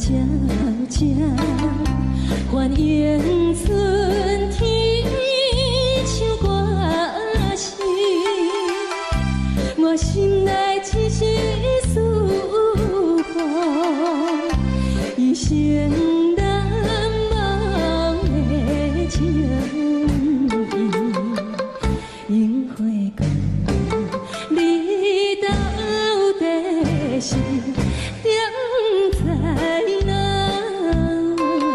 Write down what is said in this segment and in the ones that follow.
渐渐还原春天像歌声，我心内只是思慕一生难忘的情意。樱花江，你到底是踮在哪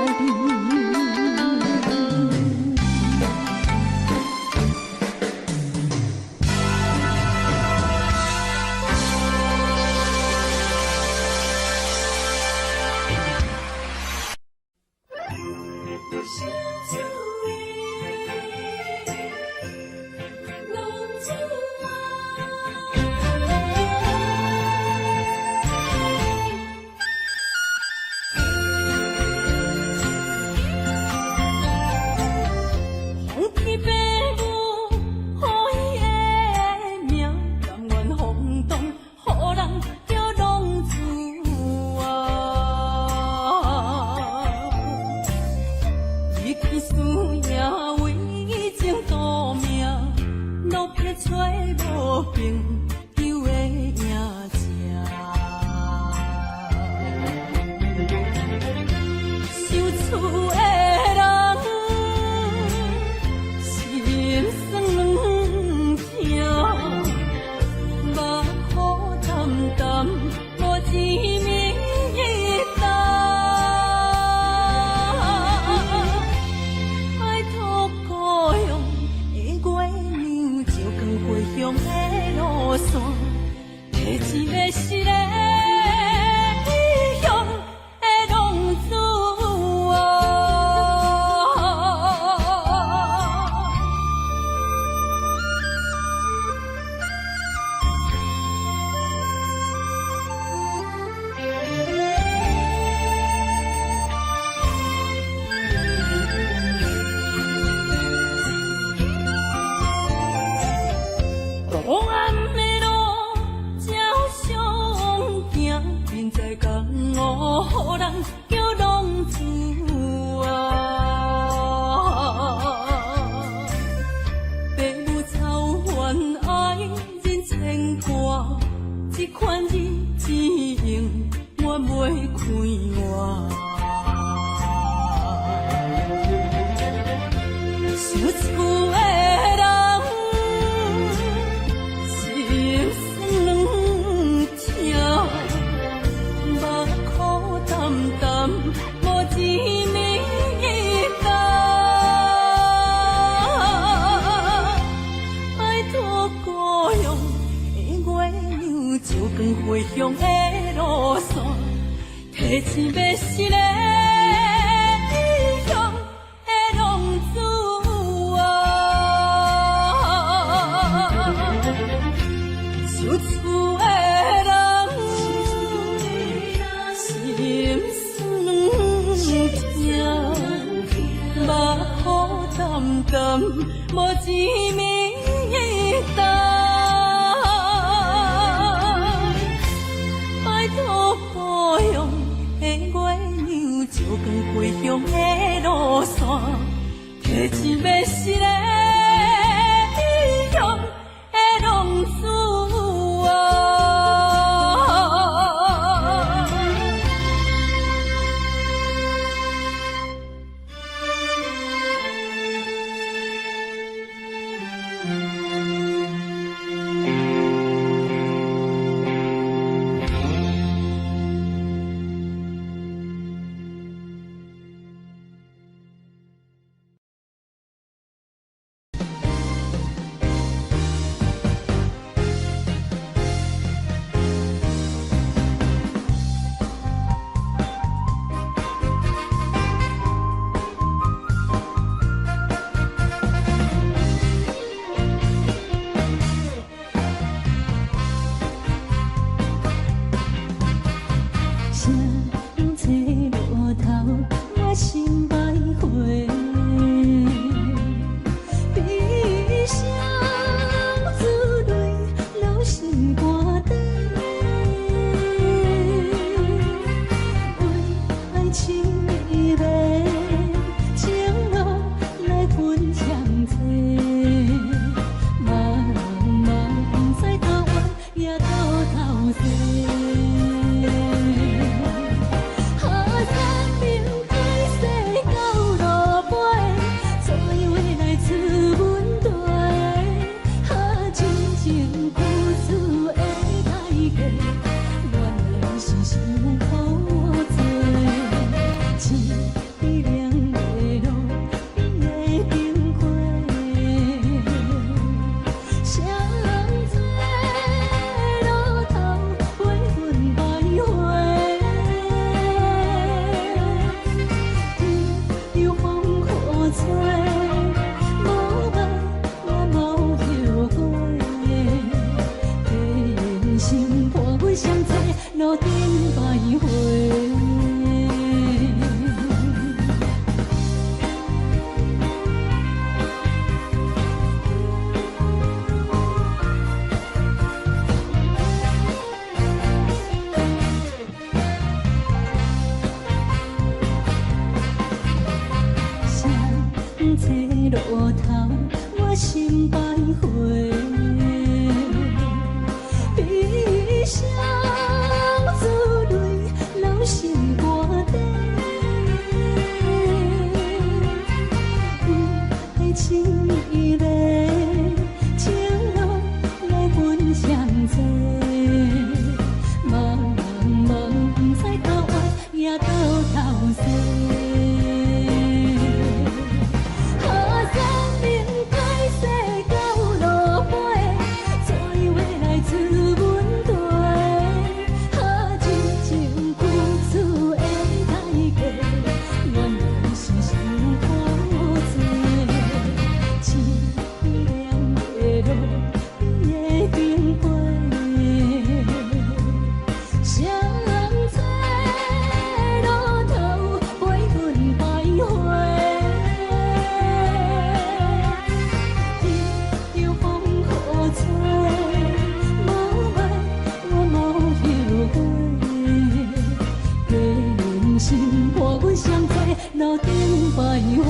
里？回乡的路线，提醒要是个异乡的浪子想厝的人心酸痛，目雨淡淡，无滋味淡。高阳的月亮照光回乡的路线，提醒要是个。凄美，情路来分相册，茫茫不知头弯也到头西。好山明海誓到路尾，做伙来出阮地。好真情故事的代价，原来是伤苦多。一凉的路，边的冰花，谁做路头陪阮徘徊？天有风雨吹，无爱我无后悔。人生伴阮相随，路顶徘徊。路头，我心徘徊，悲伤珠泪流心肝底，不爱凄美，情路来分相册，茫茫不知头弯也到头西。路顶徘徊。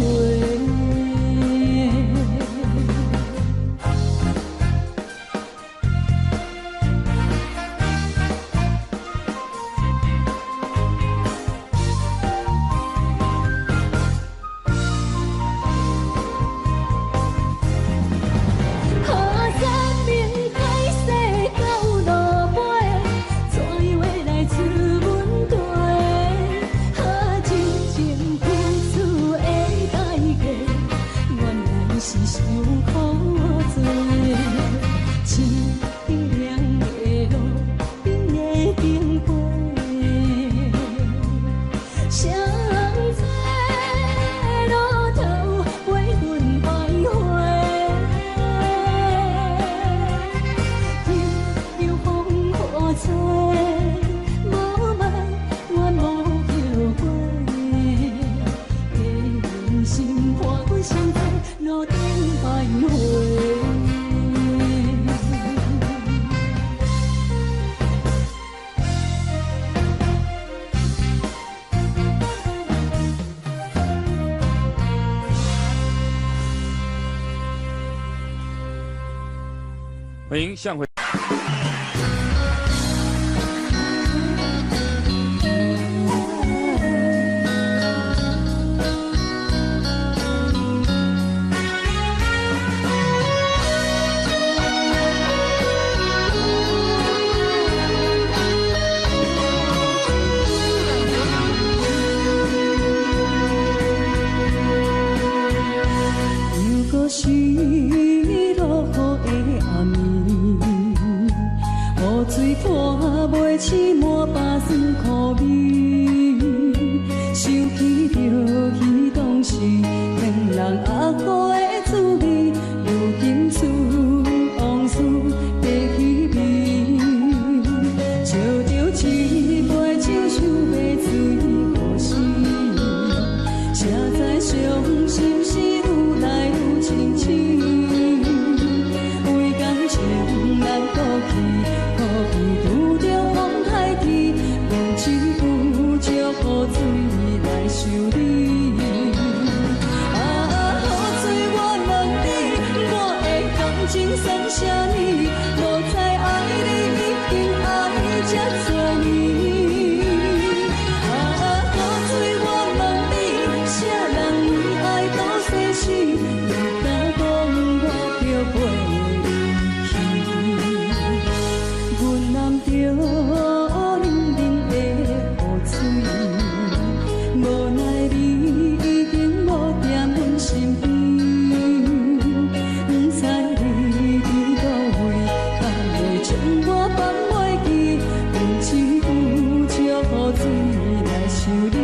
欢迎向回。起满巴酸苦味，想起着彼当时天人压苦的滋味，如今思往事白稀微，笑着一杯酒想要醉予死，谁知伤心事愈来愈清醒，为感情难过去。 遇着风海天，无情有石无水。想你。啊，雨水我问你，我的感情算啥呢？无知爱你已经爱这多年。啊，雨水我问你，啥人为爱都生死？你敢讲我着袂离去？阮男着冷冷的雨水，无奈你已经无在阮身边，不知你伫倒位，敢会将我放袂记？用一壶石雨水来想你。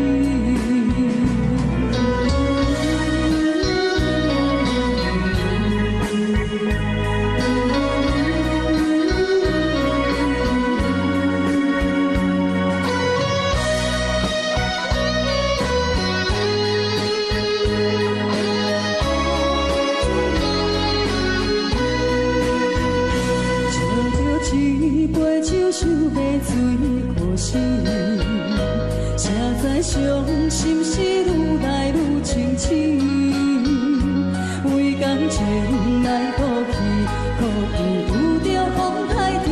一杯酒想要醉可惜，谁知伤心事愈来愈清醒。为感情来赌气，可能有着风太天，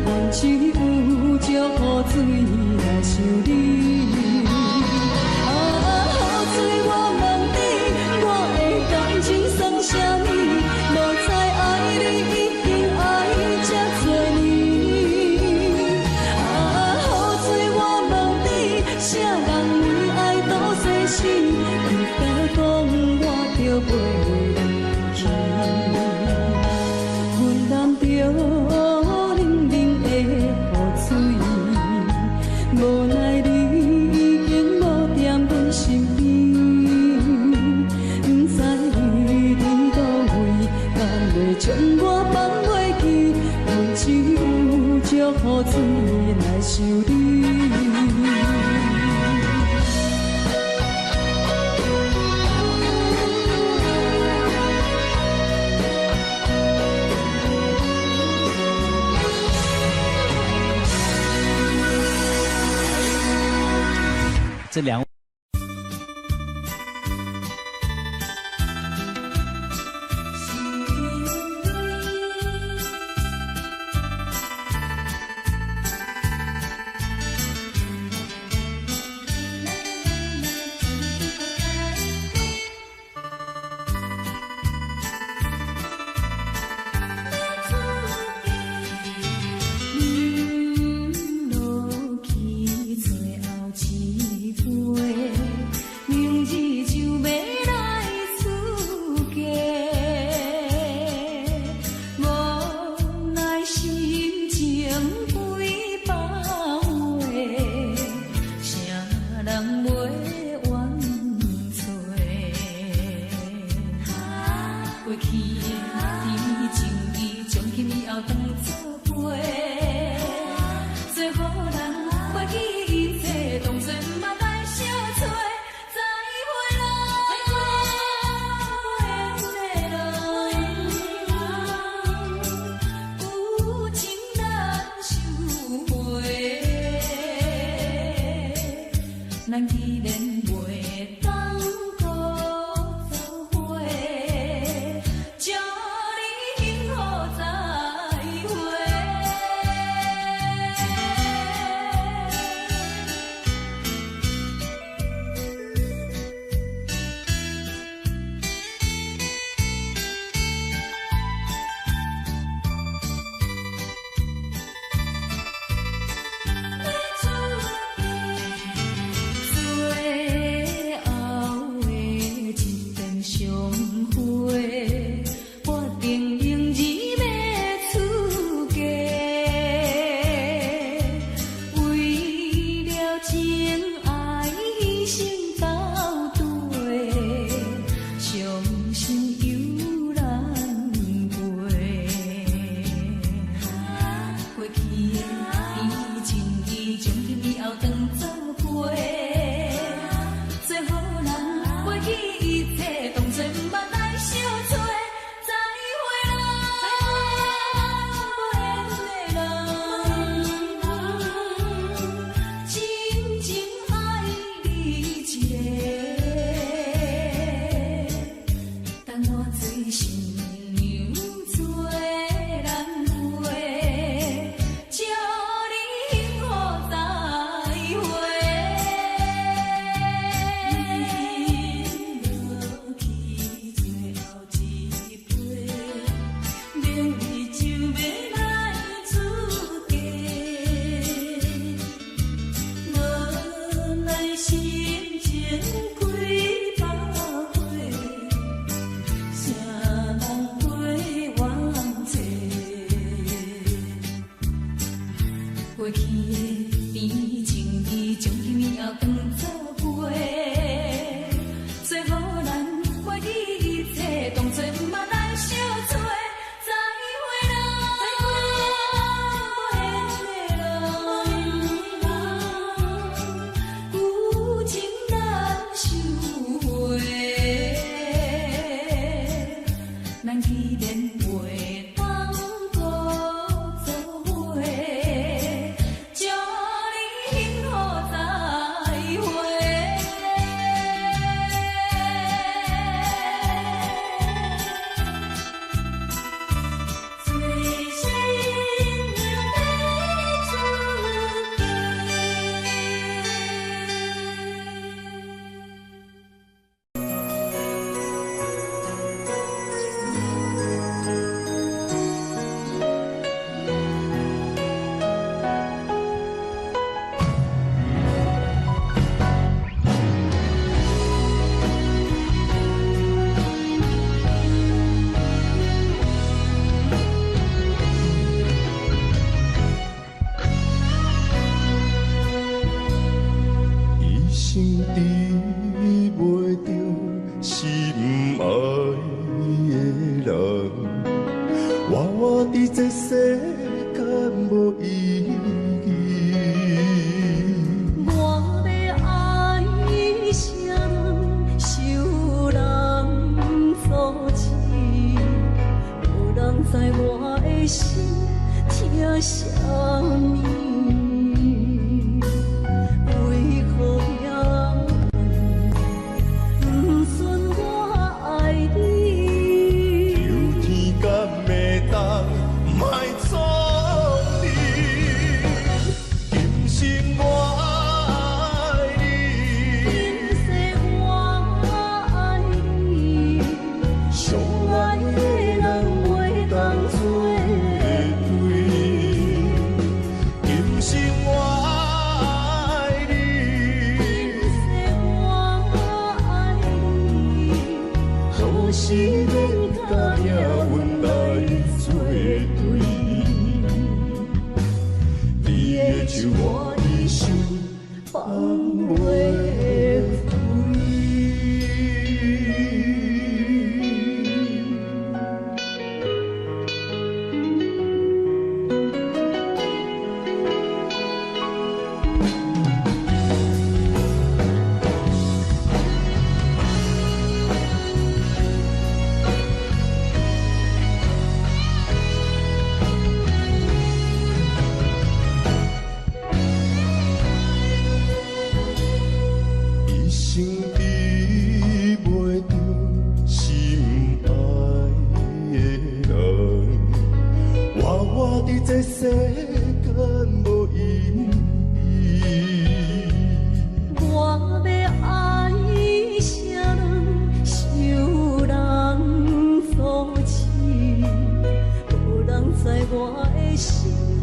阮只有石雨水来想你。啊，雨水我问你，我的感情算啥呢？无知爱你已经爱这多年。啥人为爱都生死？你敢讲我着袂离去？阮男着冷冷的雨水，无奈你已经无在阮身边，不知你伫倒位，敢会将我放袂记？阮只有石雨水来想你。这两位。咱既然袂当搁做伙，祝你幸福再会。一个。袂着心爱的人，活伫这世间无意义。我要爱啥人，受人阻止，无人知我的心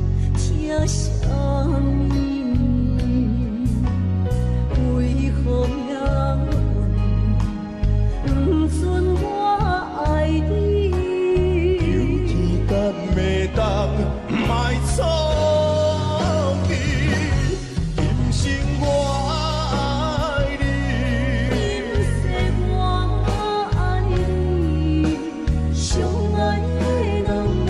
疼啥物。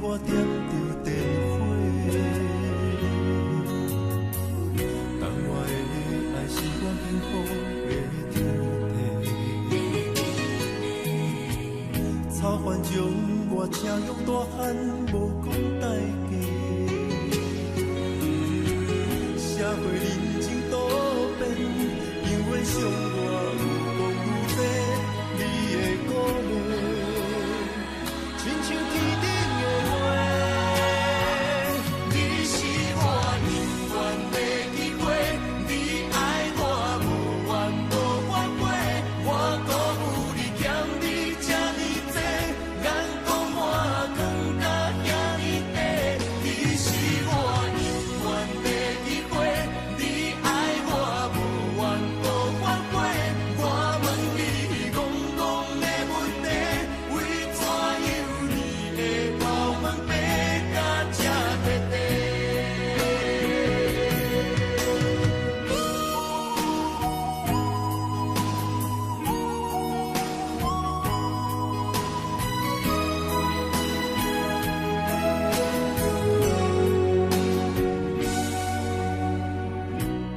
我点着电火，当我的爱是我幸福的天地。草原将我请用大汉，无讲代价。社会人情多变，因为伤我有讲有多，你的鼓励，亲像天顶的花。你是我永远的机会，你爱我无怨无反悔，我鼓舞你欠你这呢多，眼光满更加遐呢多。你是我永远的机会，你爱我无怨无反悔，我问你戆戆的问题，为怎样你的头毛白甲这彻底？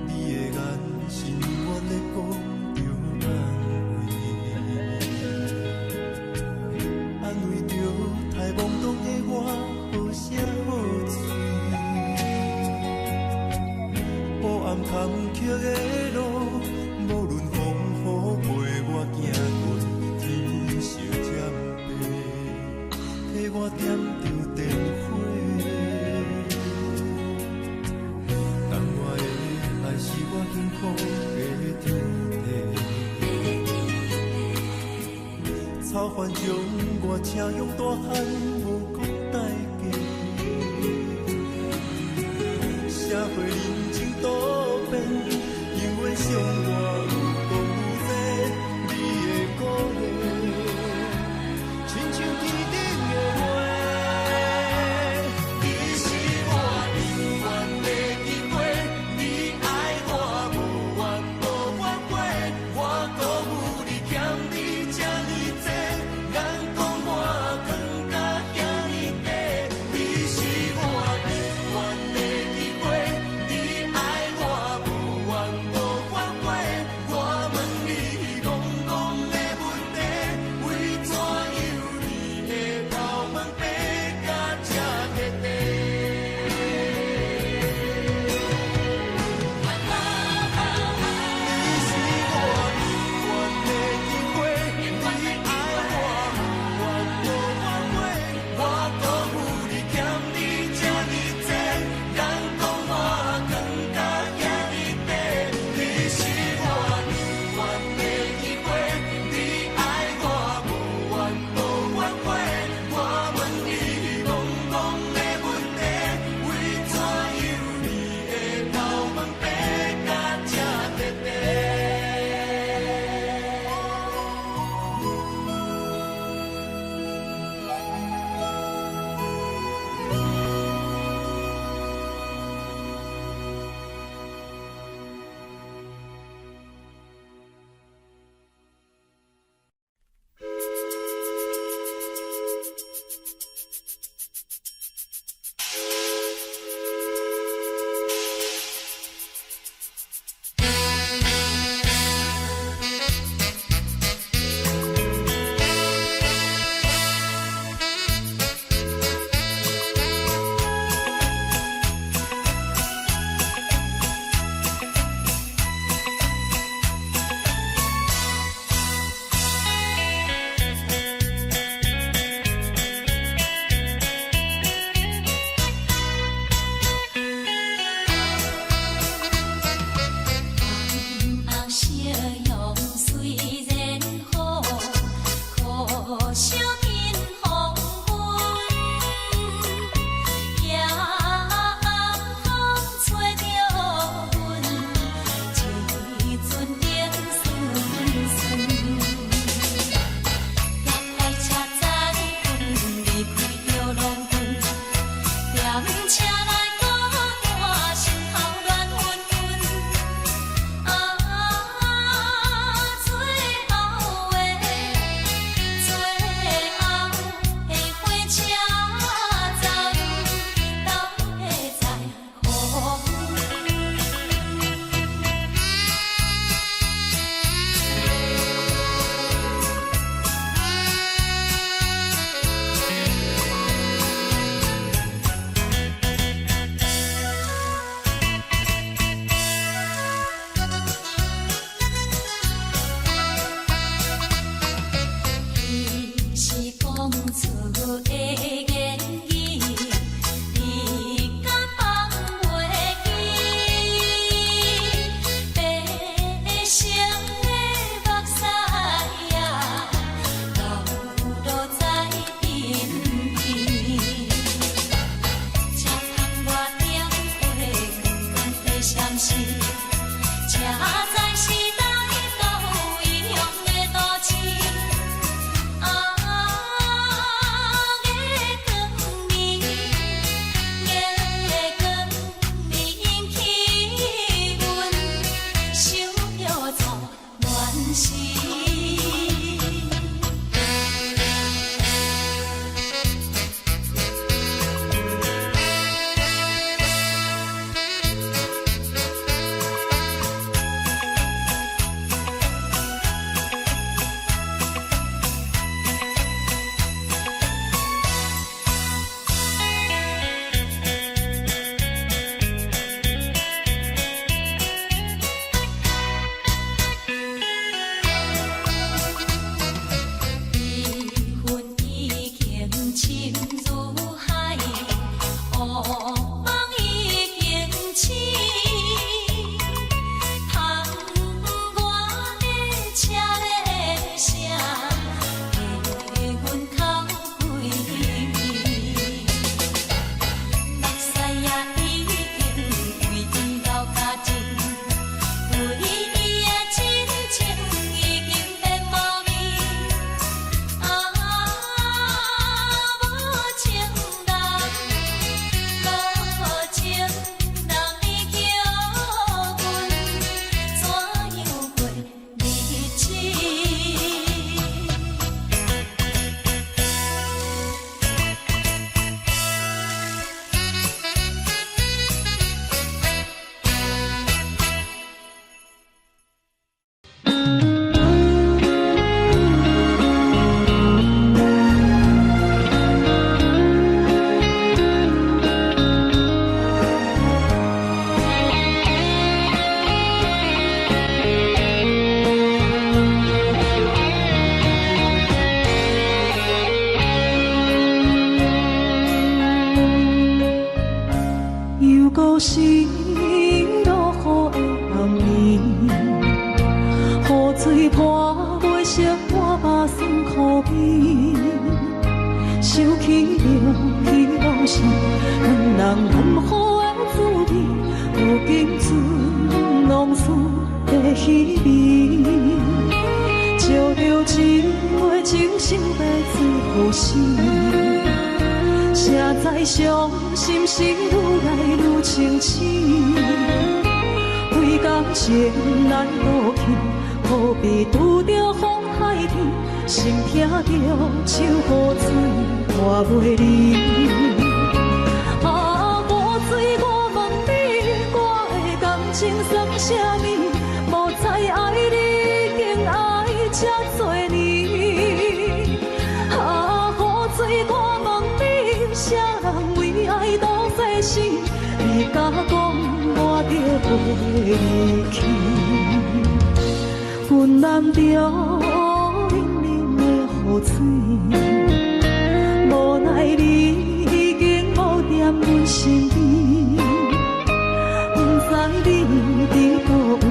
你的眼是永远在讲着安慰着太懵懂的我，好声好嘴。黑暗坎坷的路，无论风雨陪我行过，天色渐白，替我点着电火。当我的爱是我幸福的天地。草原将我请用大汉，无讲代价。社会人情多变，因为伤我有讲有多，你的鼓励，亲像天顶的花。你是我永远的机会，你爱我无怨无反悔，我鼓舞你欠你这呢多，眼光满更加遐都是落雨的暗暝，雨水泼袂湿我目酸苦味，想起着彼往事，两人暗好的滋味，如今存拢输在稀微。照着一月情深白最好时，谁知伤心事愈来愈清醒。为感情来倒去，何必拄着风海天？心听着秋雨水换袂离。啊，雨水我问你，我的感情算啥物？无知爱你，竟爱这多年。啊，雨水我问你，啥人为爱都世事？你甲讲我着袂离去，阮难着冷冷的雨水，无奈你已经无踮阮身边，不知你伫倒位，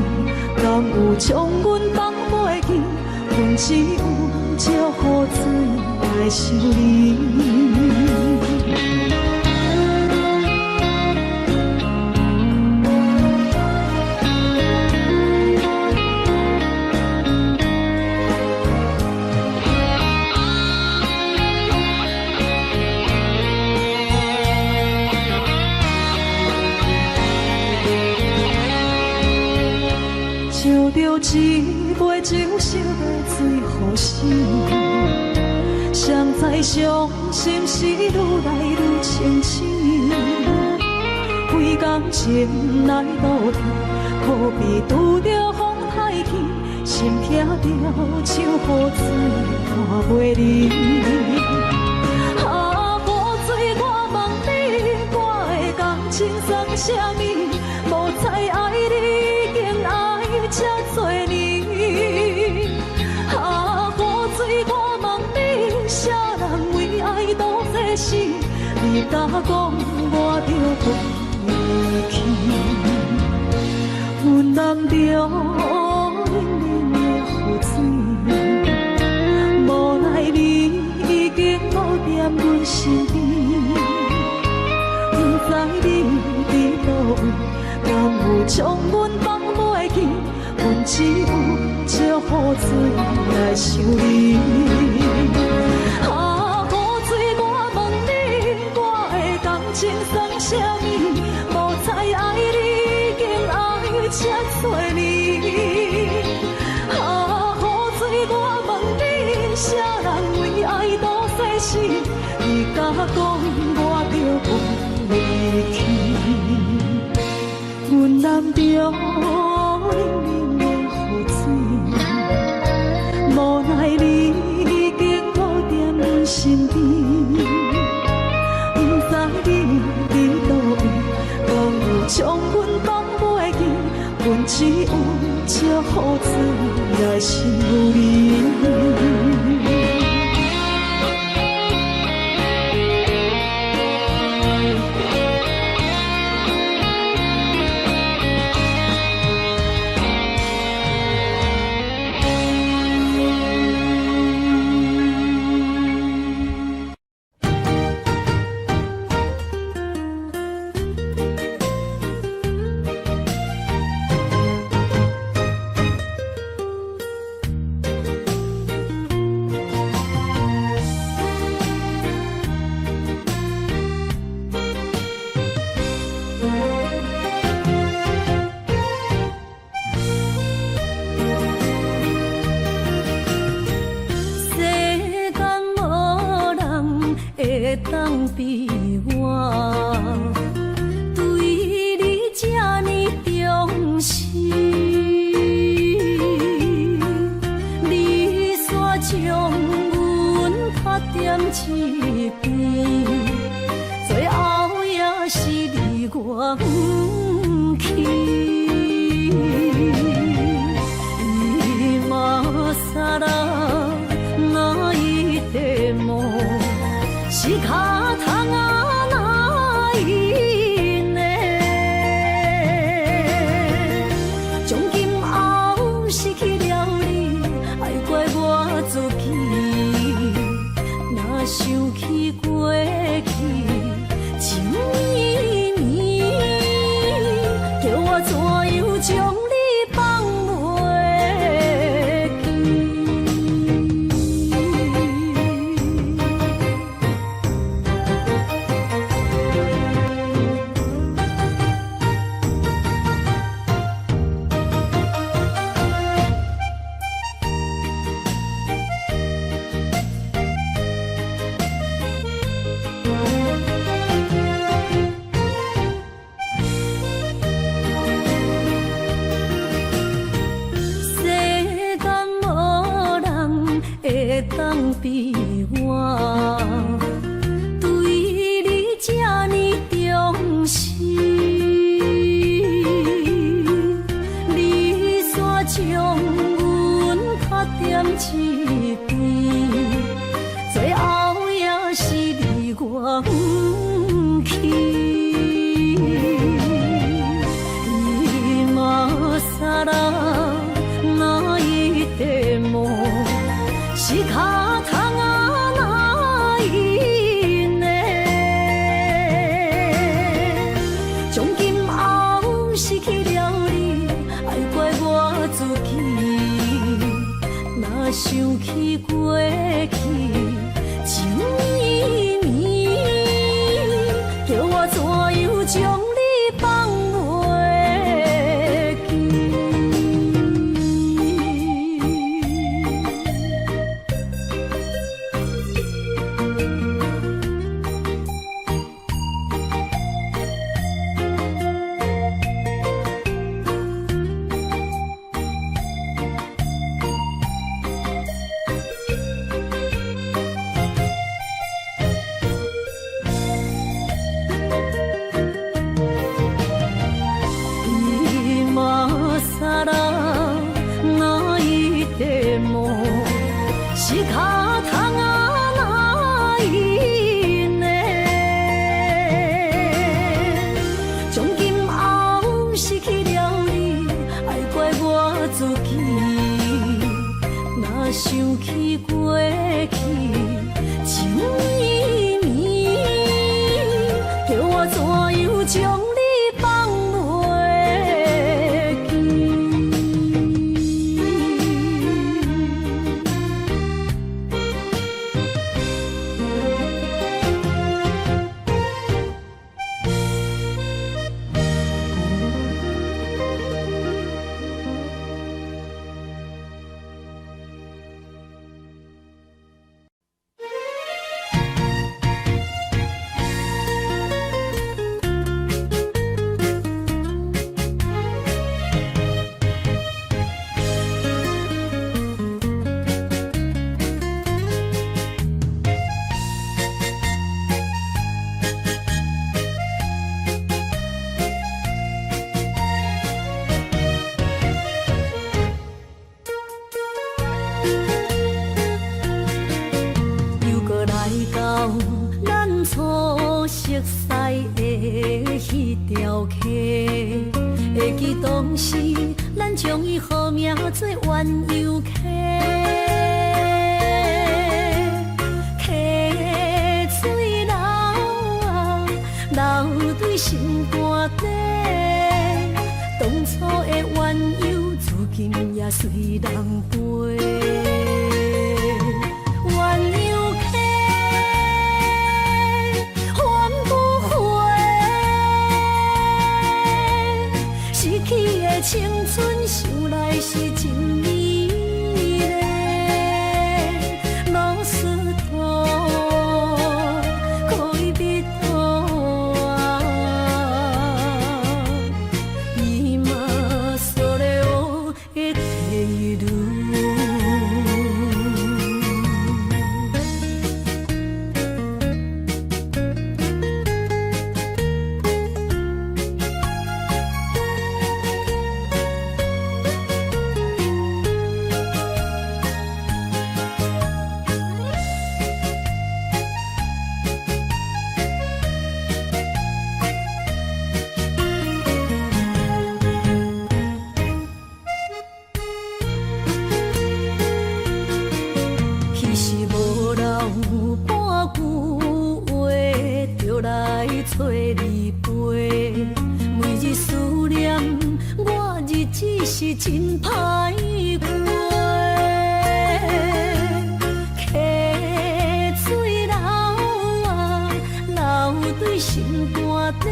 敢有将阮放袂记？阮只有借雨水来想你。照着一杯酒烧的最好时，谁知伤心事愈来愈清醒。为感情来倒去，何必拄着风太起？心听着秋雨水看袂离。啊，雨水我问你，我的感情算啥物？无知爱你，竟爱这多年。啊，雨水我问你，啥人为爱都世事？你甲讲我着袂离去，阮难着冷冷的雨水，无奈你已经无踮阮身边，不知你伫倒位，敢有将阮放袂记？阮只有借雨水来想你。啊，雨水我问你，我的感情算啥物？无知爱你，竟爱这多年。啊，雨水我问你，啥人为爱都世事？你甲讲我着袂离去，阮难着冷冷的雨水，无奈你已经无踮阮身边，不知你伫倒位，敢有将阮放袂记？阮只有借雨水来想你。当比我对你这呢重视，你煞将阮拍点一边，最后也是离我不去。今ら泣いても仕方がないね。想起过去情绵绵，叫我怎样将你放袂想起过去情绵绵，叫我怎样将你放袂会记当时，咱将伊号名做鸳鸯溪，溪水流啊，流对心肝底。当初的鸳鸯，至今也随人陪。青春想来是真美丽，老师徒可以比图啊，伊嘛所了的地路。找你陪，每日思念，我日子是真歹过。溪水流啊，流对心肝底。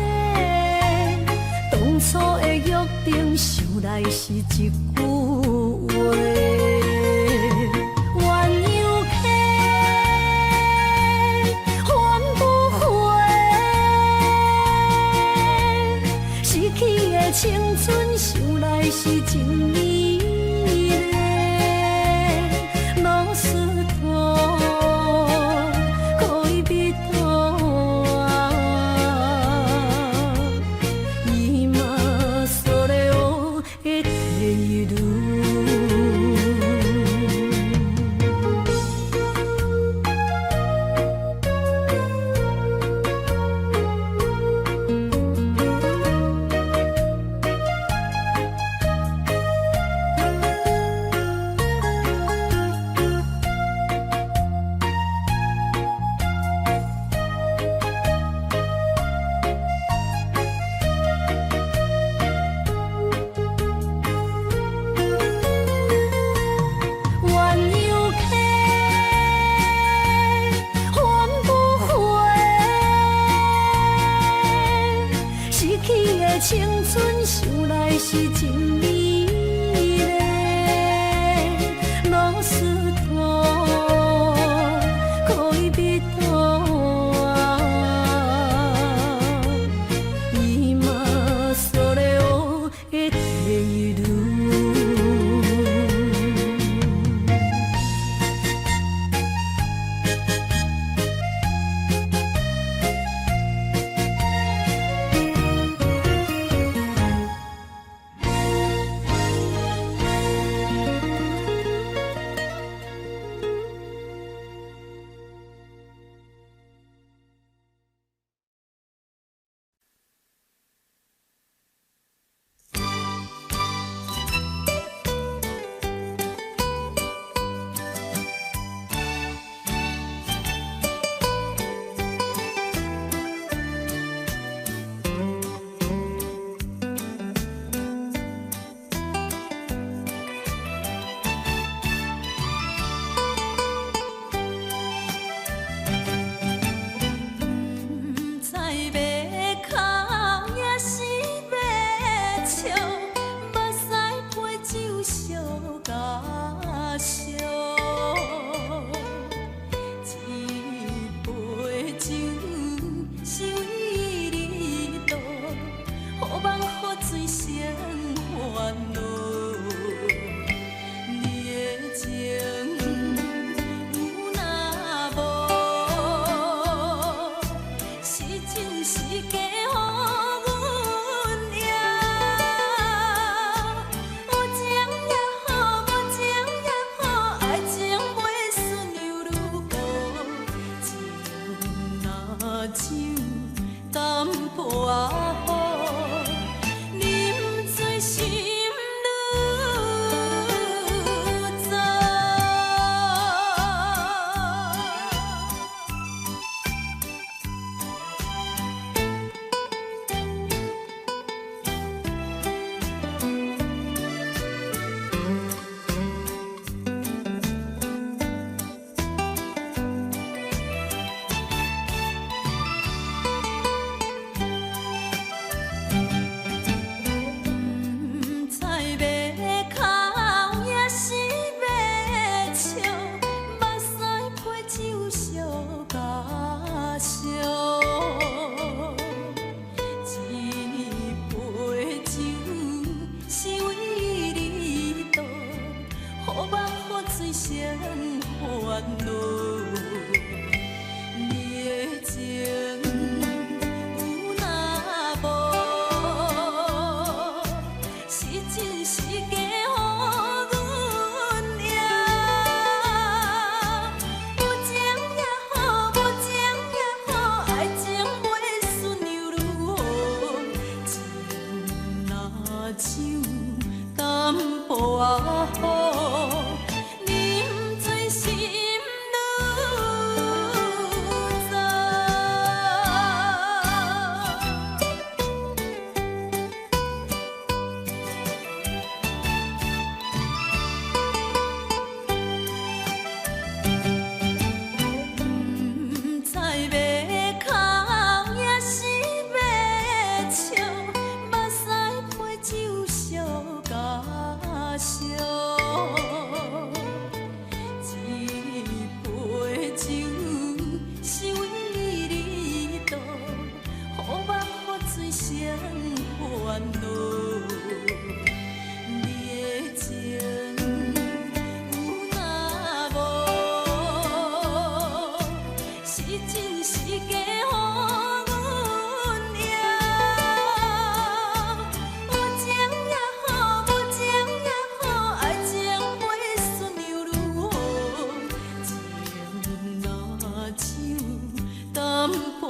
当初的约定，想来是一句话。青春想来是真美丽，老师徒可以比图啊，伊嘛所了的地路。青春想来是真美丽，老师徒可以比图啊，伊嘛所咧学的第路。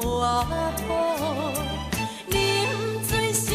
我好，啉醉心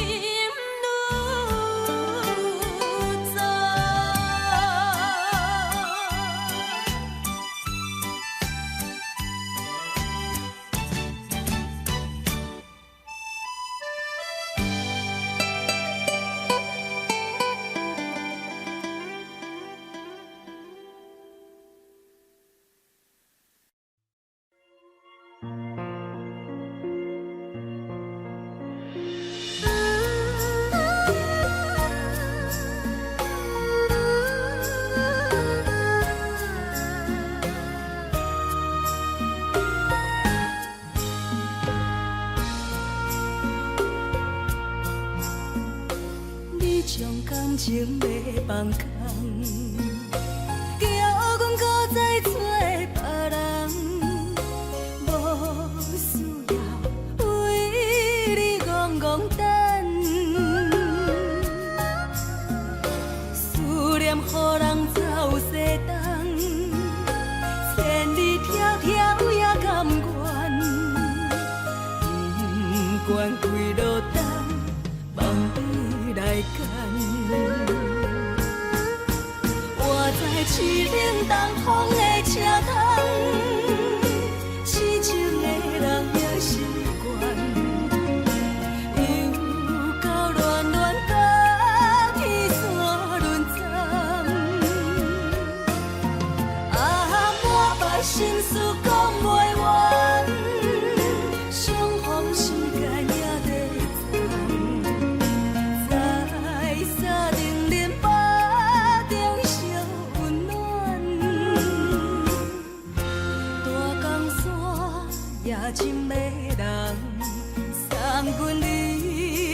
感情要放空，叫阮搁再找别人，无需要为你戆戆等，思念予人走西东，千里迢迢也甘愿，不管几落冬，梦你来干。我在凄冷东风的车窗，痴情的人也习惯，又到乱乱甲天山轮站。啊，满腹心事讲袂完，相逢时间也在站，在沙丁林巴中烧温暖，大江山也真迷人，送阮离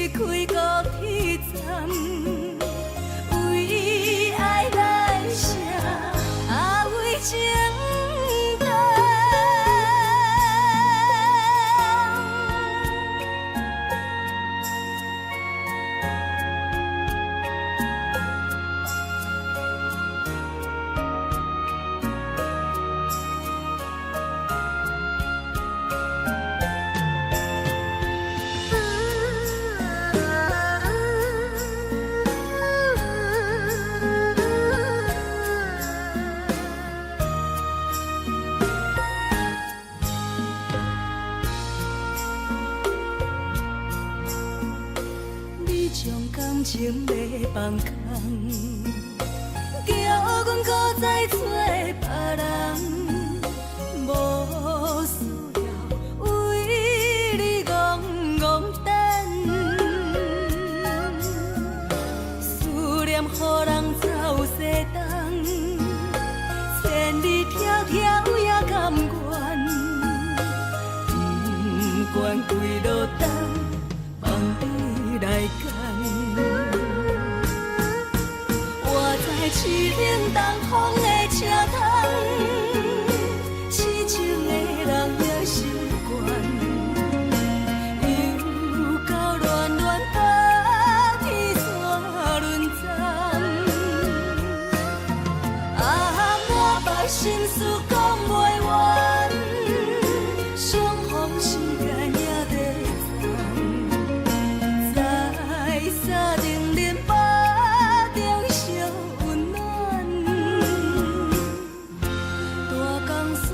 开高铁站，为爱来写，为情等。你将感情要放空，叫阮搁再找别人，无需要为你戆戆等，思念予人走西东，千里迢迢也甘愿，不管几落冬，梦你来干。我在凄冷东风的车窗，痴情的人也习惯，又到乱乱甲天山轮站。啊，满腹心事讲袂完，相逢时间也在在沙丁林巴中烧温暖，大江山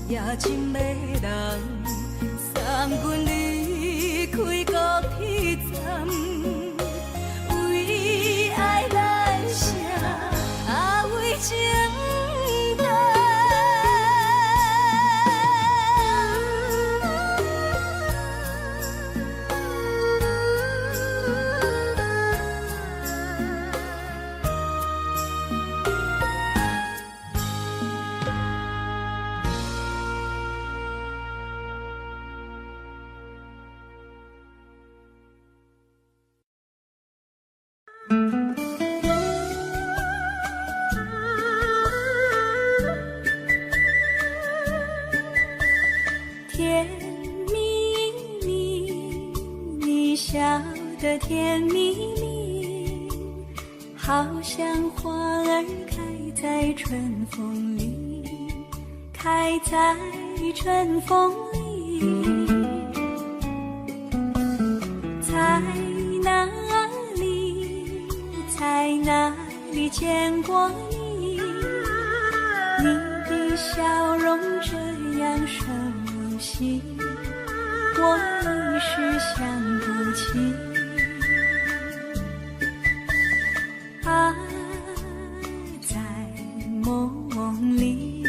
也真迷人，送阮离开高铁站，为爱来写，为情等。甜蜜蜜，你笑得甜蜜蜜，好像花儿开在春风里，开在春风里。在哪里，在哪里见过你？你的笑容这样熟悉，我一时想不起。爱在梦里，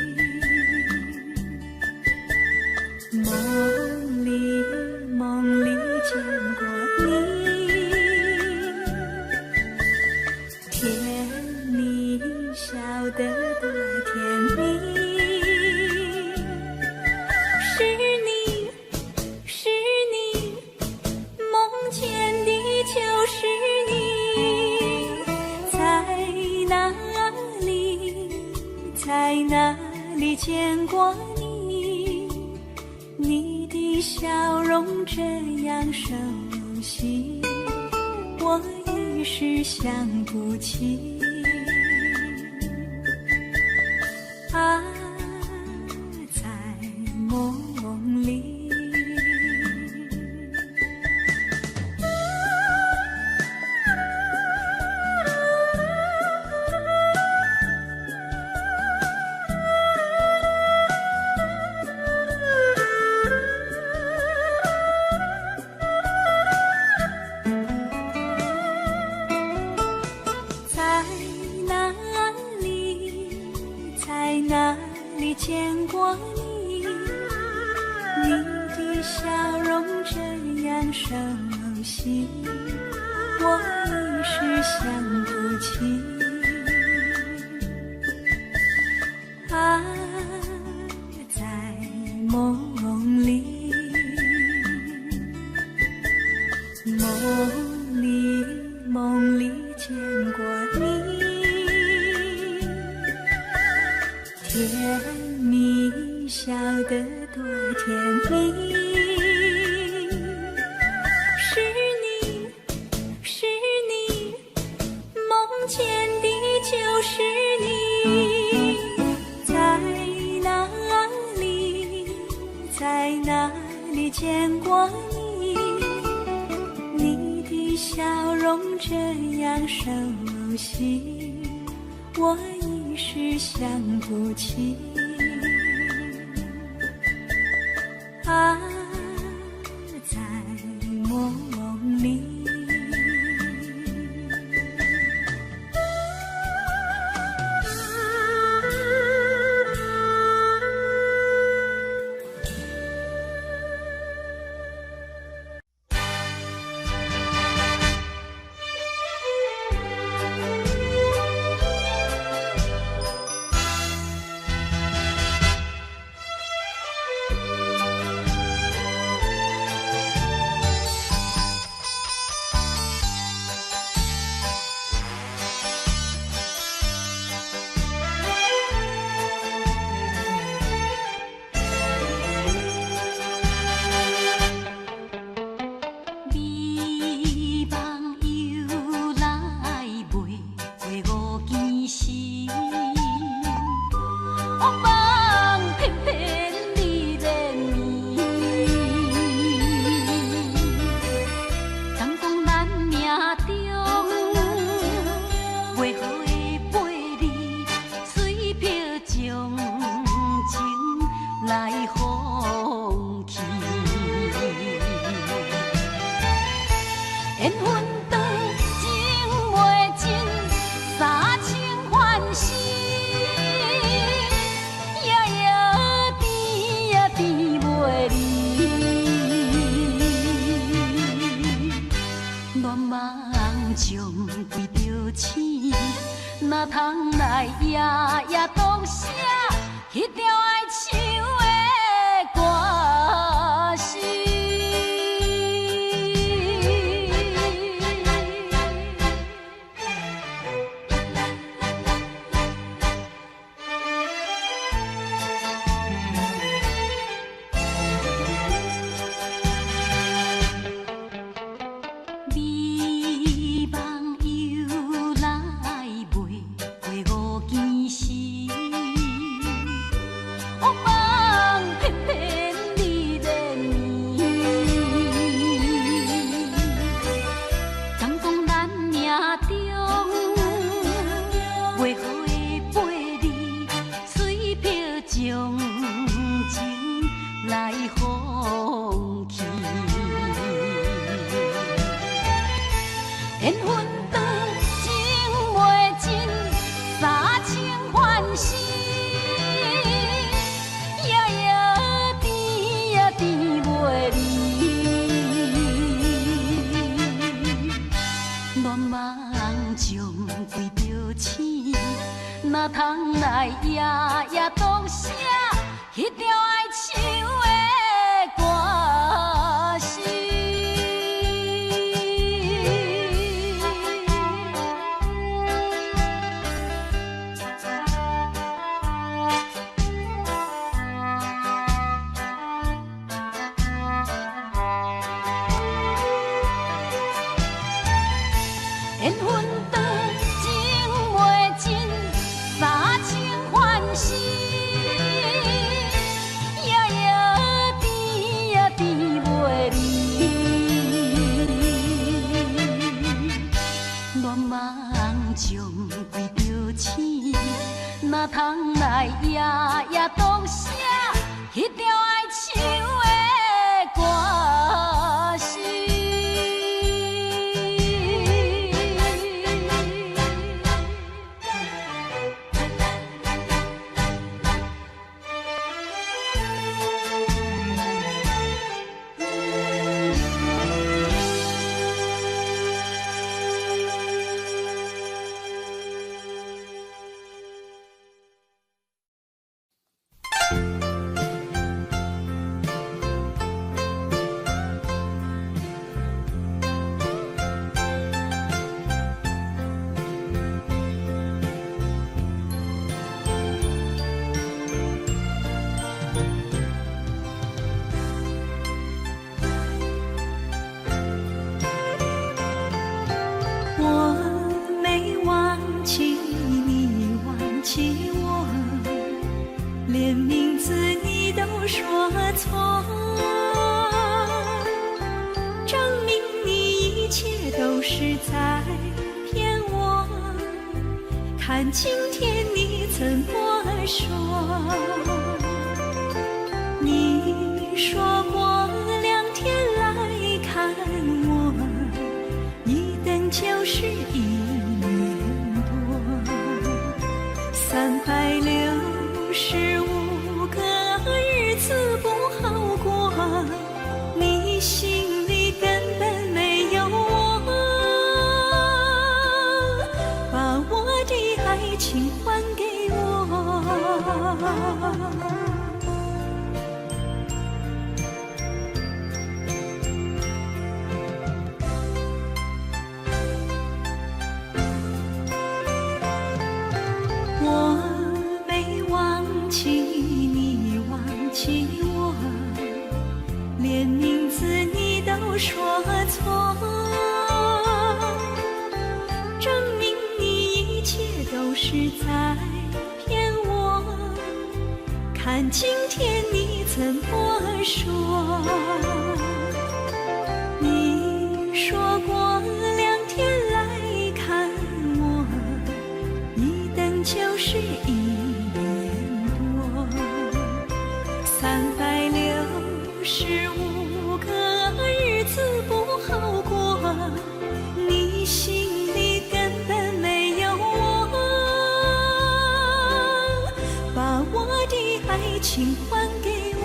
梦里见过你，甜蜜笑得多甜蜜。是你，梦见里见过你，你的笑容这样熟悉，我一时想不起。啊，在梦里。见过你，你的笑容这样熟悉，我一时想不起。啊，在梦里，梦里见过你，天。你笑得多甜蜜，是你，是你，梦见的就是你，在哪里，在哪里见过你？你的笑容这样熟悉，我一时想不起。啊，在梦里。哪通来夜夜读写迄条爱唱的歌词？哪通来夜夜读写迄条爱唱的歌词？啥通来夜夜读写迄条爱唱的歌词？看今天你怎么说？你说过2天来看我，一等就是1年多，365个日子不好过，你心里根本没有我，把我的爱情还给我。我没忘记你，忘记我，连名字你都说错，证明你一切都是在骗我。看今天你怎么说？你说过2天来看我，一等就是1年多，365个日子不好过，你心里根本没有我，把我的爱情还给我。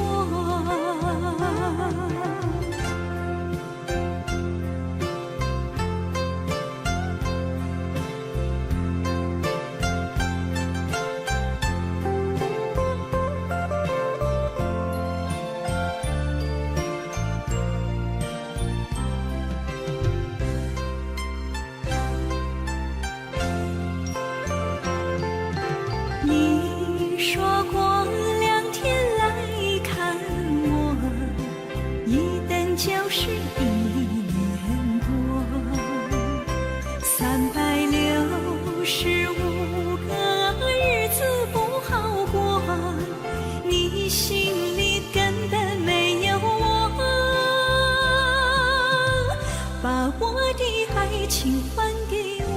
你说过2天来看我，一等就是1年多，365个日子不好过，你心里根本没有我，把我的爱情还给我。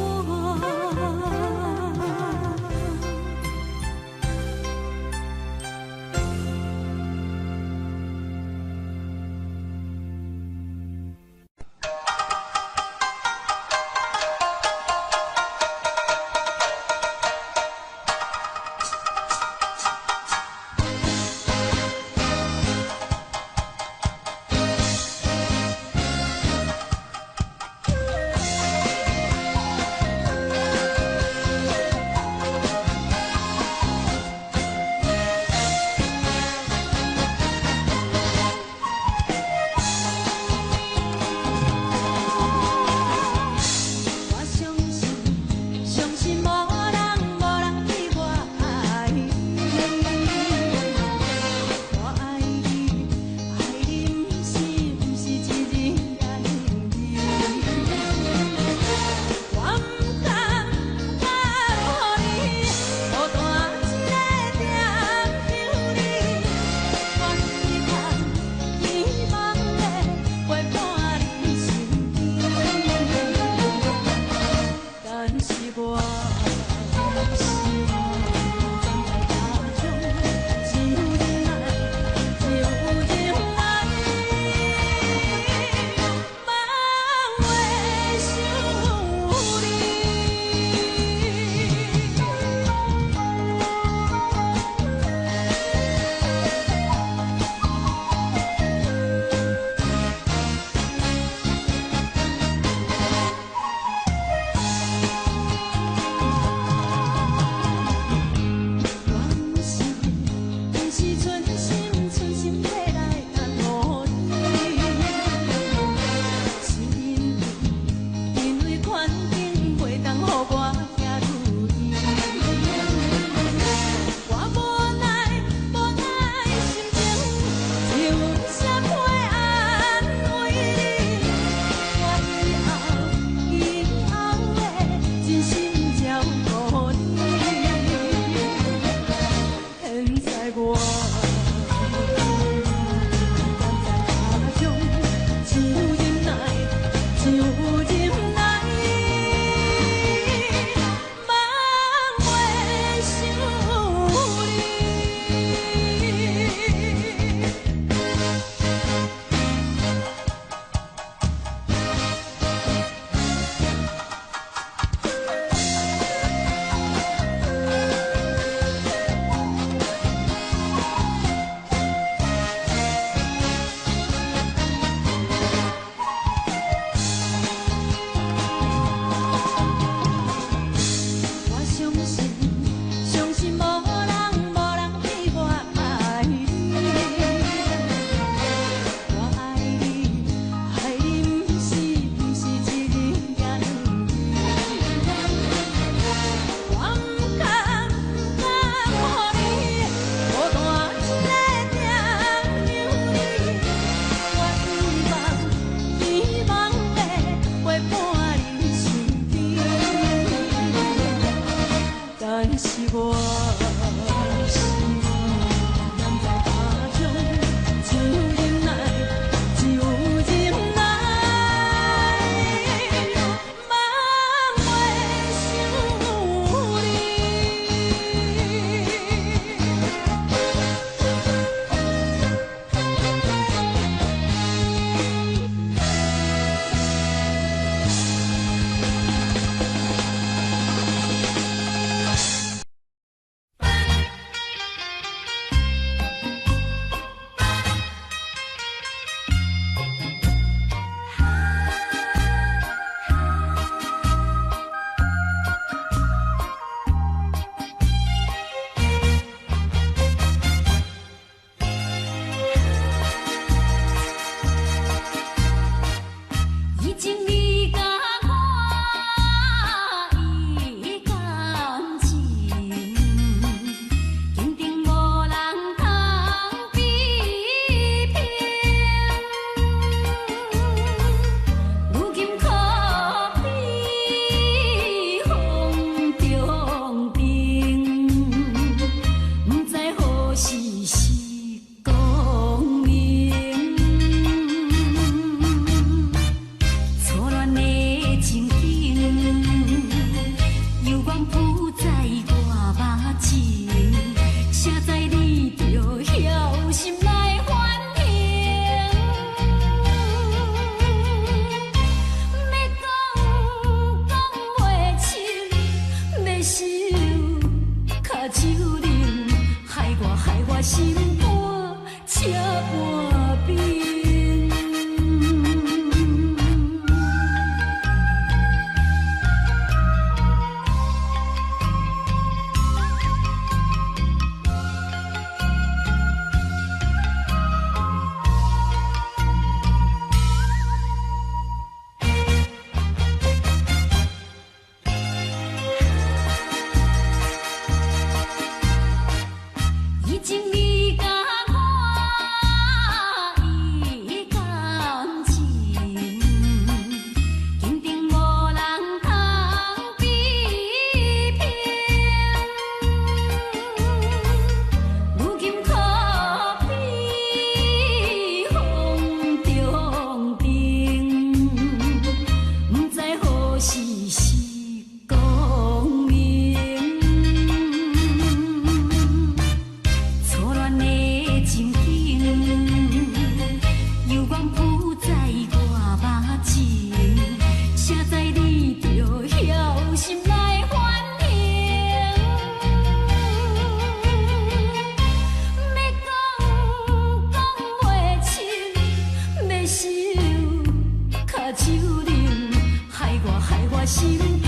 我心肝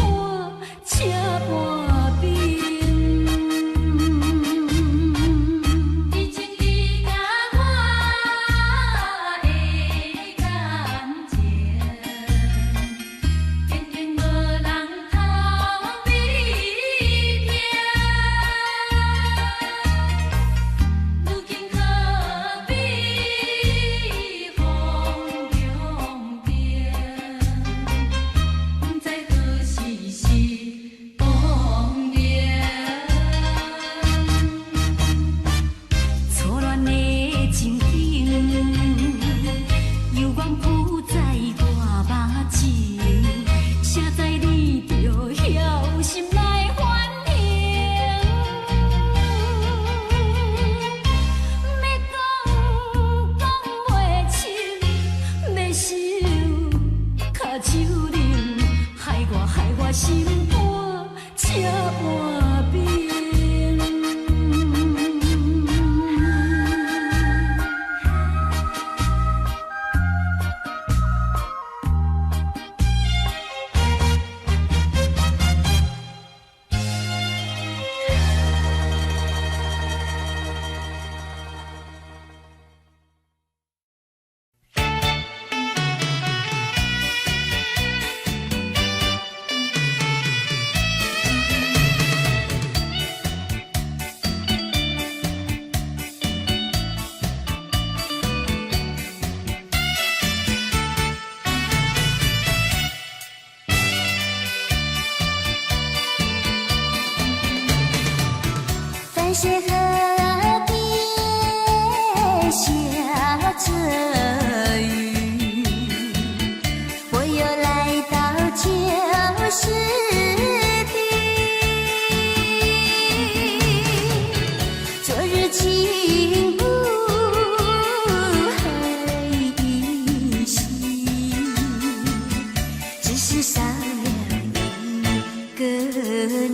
车半边。以前你甲我的感情，偏偏无人通比拼。如今可比风中变，不知何时是亡命。错乱的情景，犹原浮在我目前，谁知你就晓心来反省。要讲袂清，要想卡手冷，害我心肝车半边。繁星河边下着雨，我又来到旧时地。昨日情不还稀，只是少了一个你。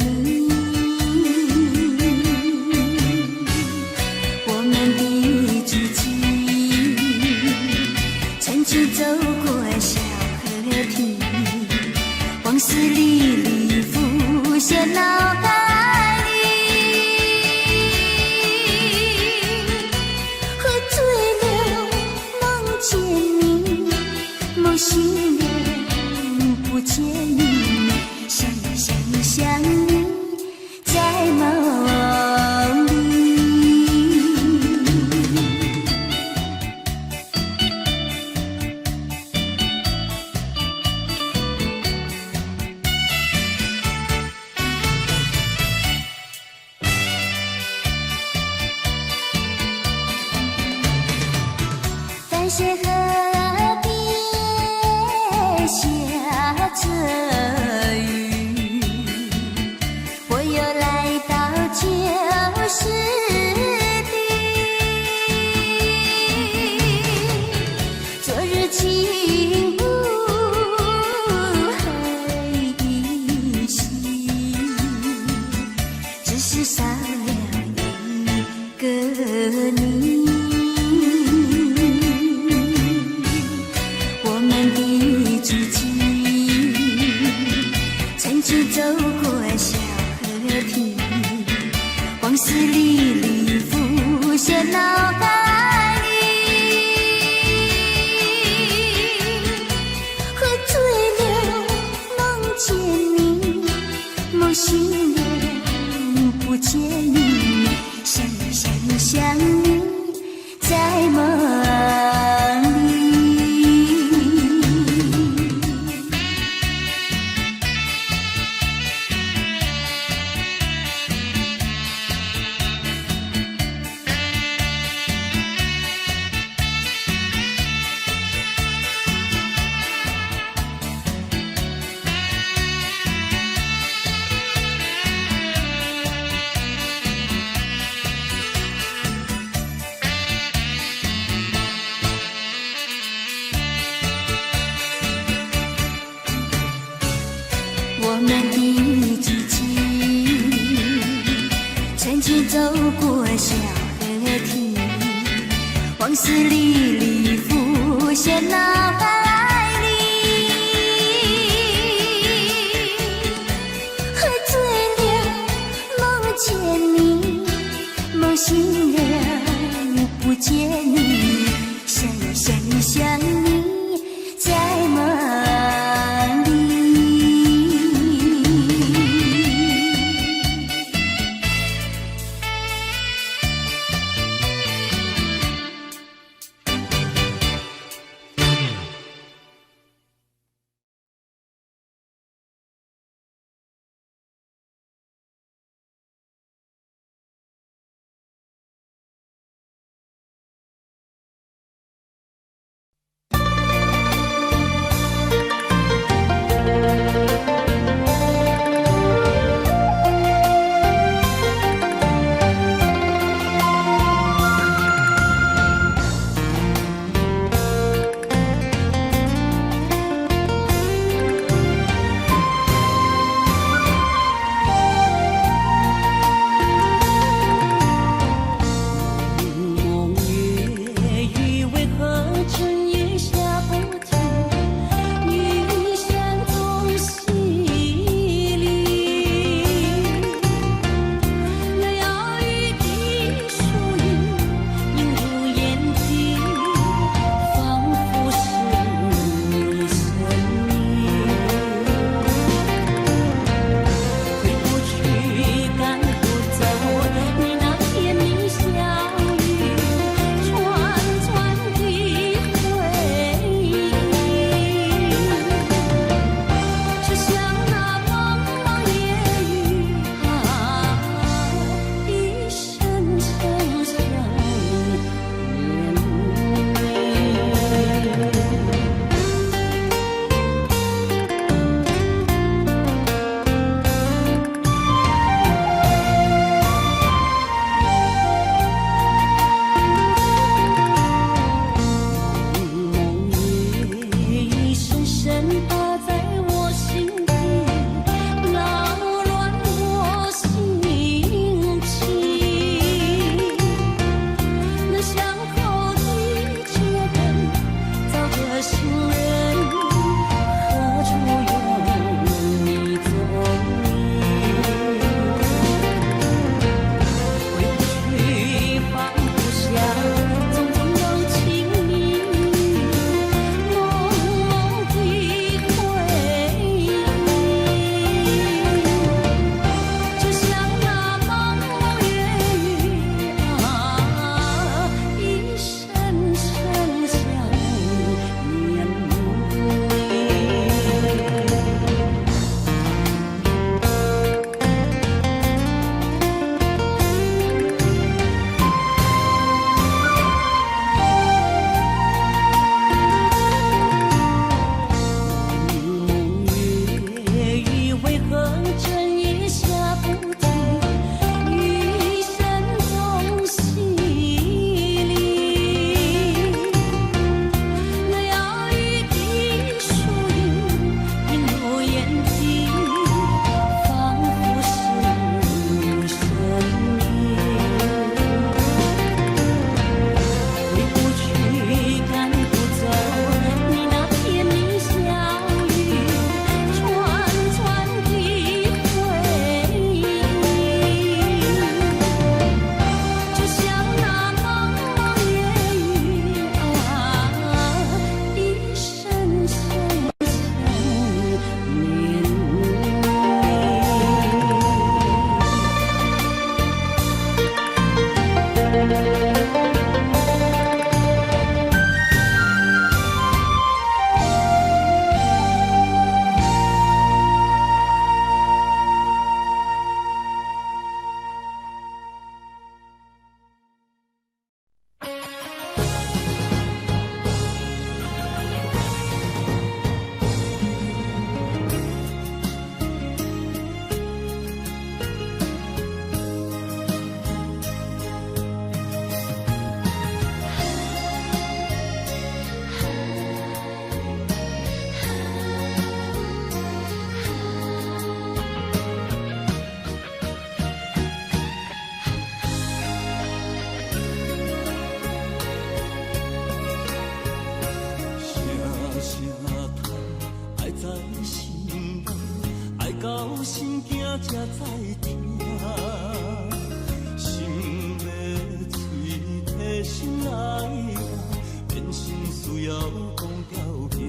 我们的足迹曾经走过小河堤，往事历历浮现脑海里。喝醉了梦见你，梦醒了不见你，想你在梦里。淡水河边下着雨，我又来到旧时地。昨日情不还稀，只是少了一个你。我们的足迹曾经走过小河堤，往事历历浮。浮现脑海里。喝醉了，梦见你，梦醒了，不见你，想你，在梦里。我们的足迹曾经走过小河堤，往事历历浮现脑海里。心内，爱到心惊才知疼。心要嘴提心来话，变心需要讲条件。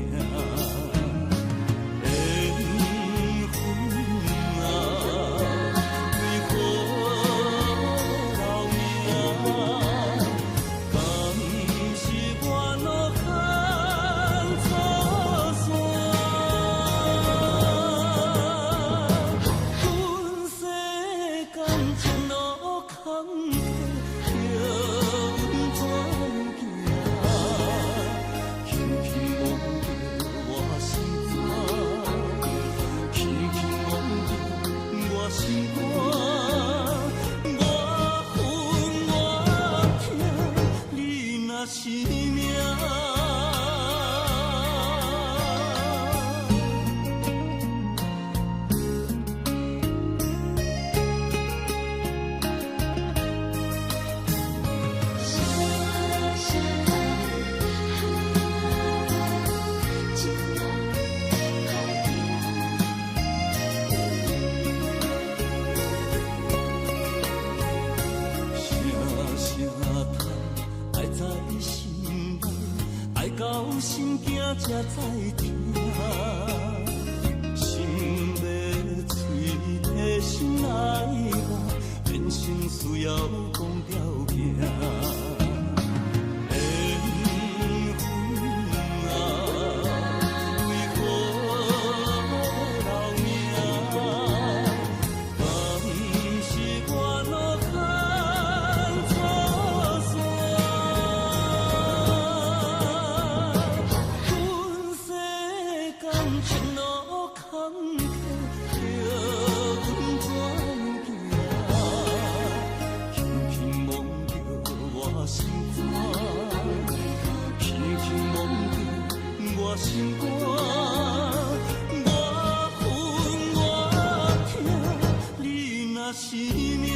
心惊才知疼，心要嘴提心来话，变心需要讲条件。心肝，我恨我疼，你若是命。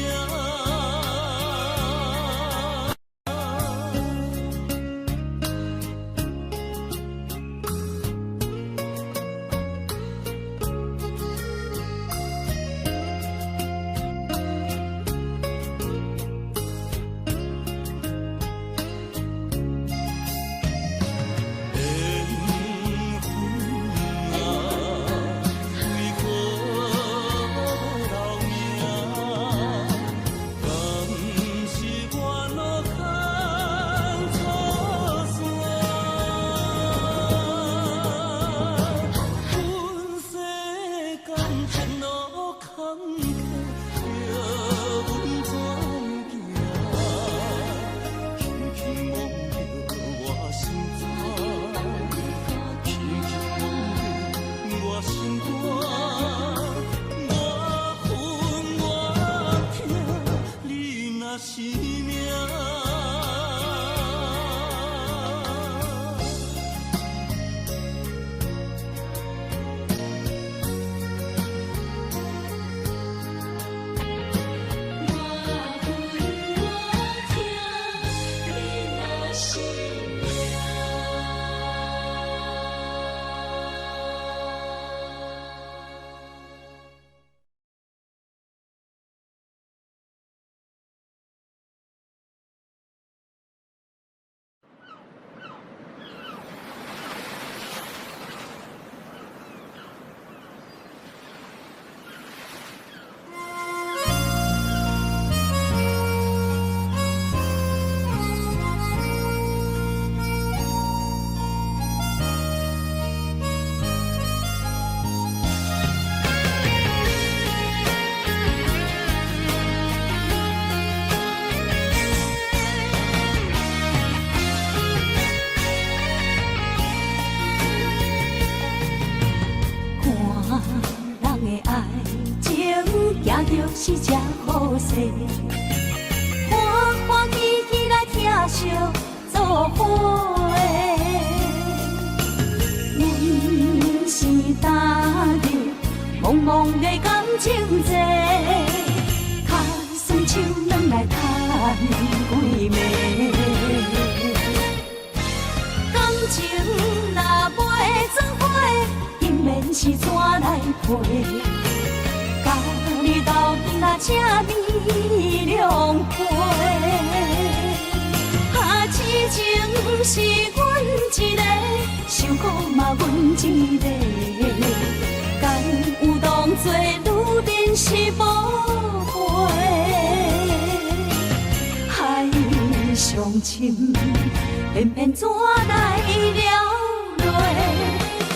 是这好势，欢欢喜喜来听相作伙的。阮是踏入茫茫的感情债，脚酸手软来叹几暝。感情若袂做伙，因免免是怎来陪？甲你斗阵啊，这美良陪。啊，痴情是阮一个，受苦嘛阮一个。敢有当作女人是无悔？海上深，偏偏怎来了落？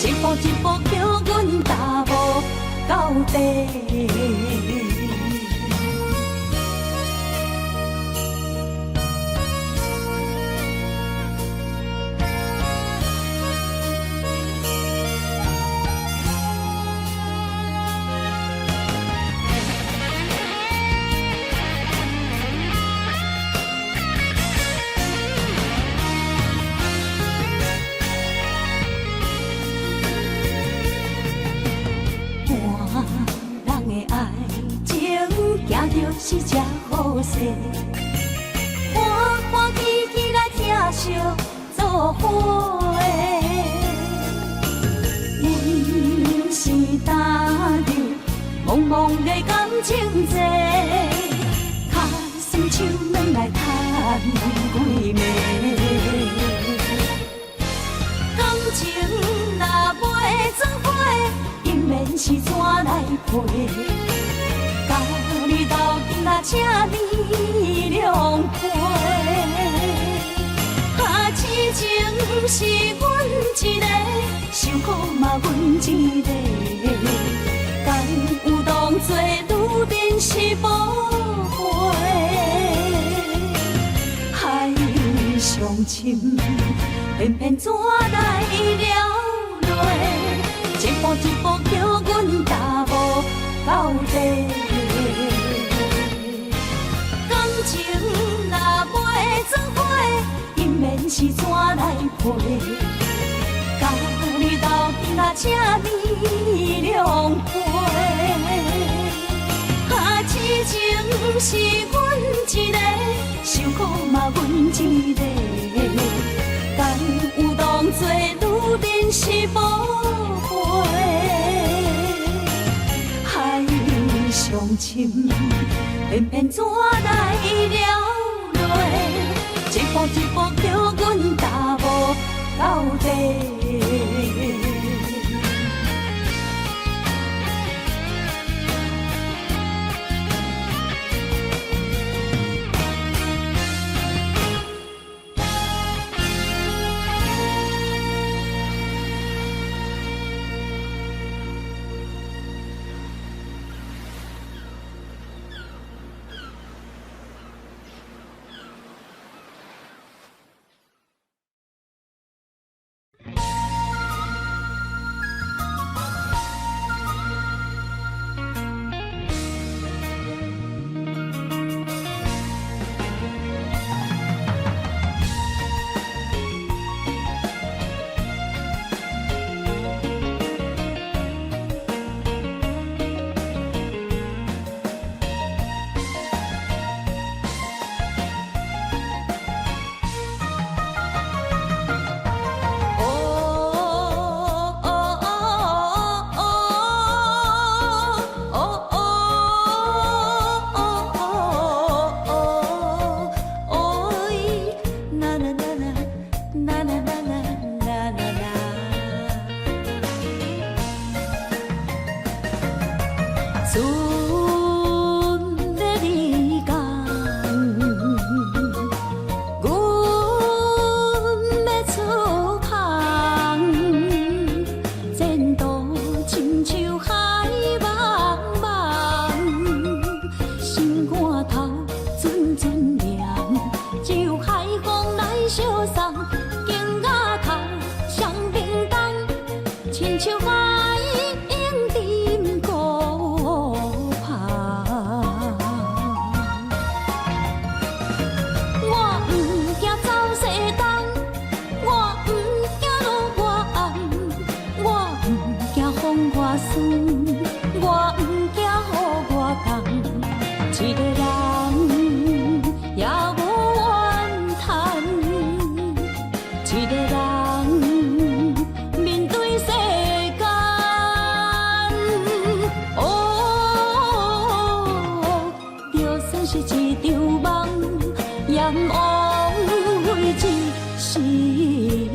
一步一步叫阮踏无到底。是只好势，欢欢喜喜来疼惜做伙的。阮是担着茫茫的感情债，卡酸手免来叹几暝。感情若袂做伙，因免是怎来陪？你斗阵啊，这美良陪。啊，痴情是阮一个，受苦嘛阮一个。敢有当作女人是无悔？海上深，偏偏怎来了落？一步一步叫阮踏无到底。感情若袂做伙，因免是怎来陪？甲你斗阵啊，这美良陪。啊，痴情是阮一个，受苦嘛阮一个。敢有当作女人是无悔？海上深，偏偏怎来了落？一步一步叫阮踏无到底。一个人面对世间。阎王为一世人。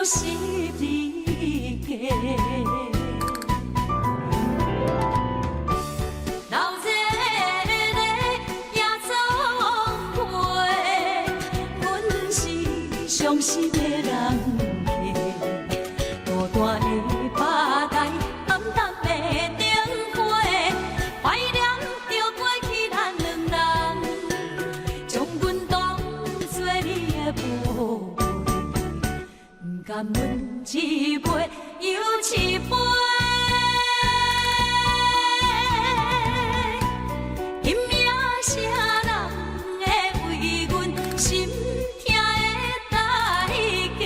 是你家。老这个夜总会，阮是伤心的人家。大大的吧台，暗淡的灯花，怀念着过去咱两人，将阮当作你的宝贝，不甘阮一杯又一杯。今夜啥人会为阮心痛的代价？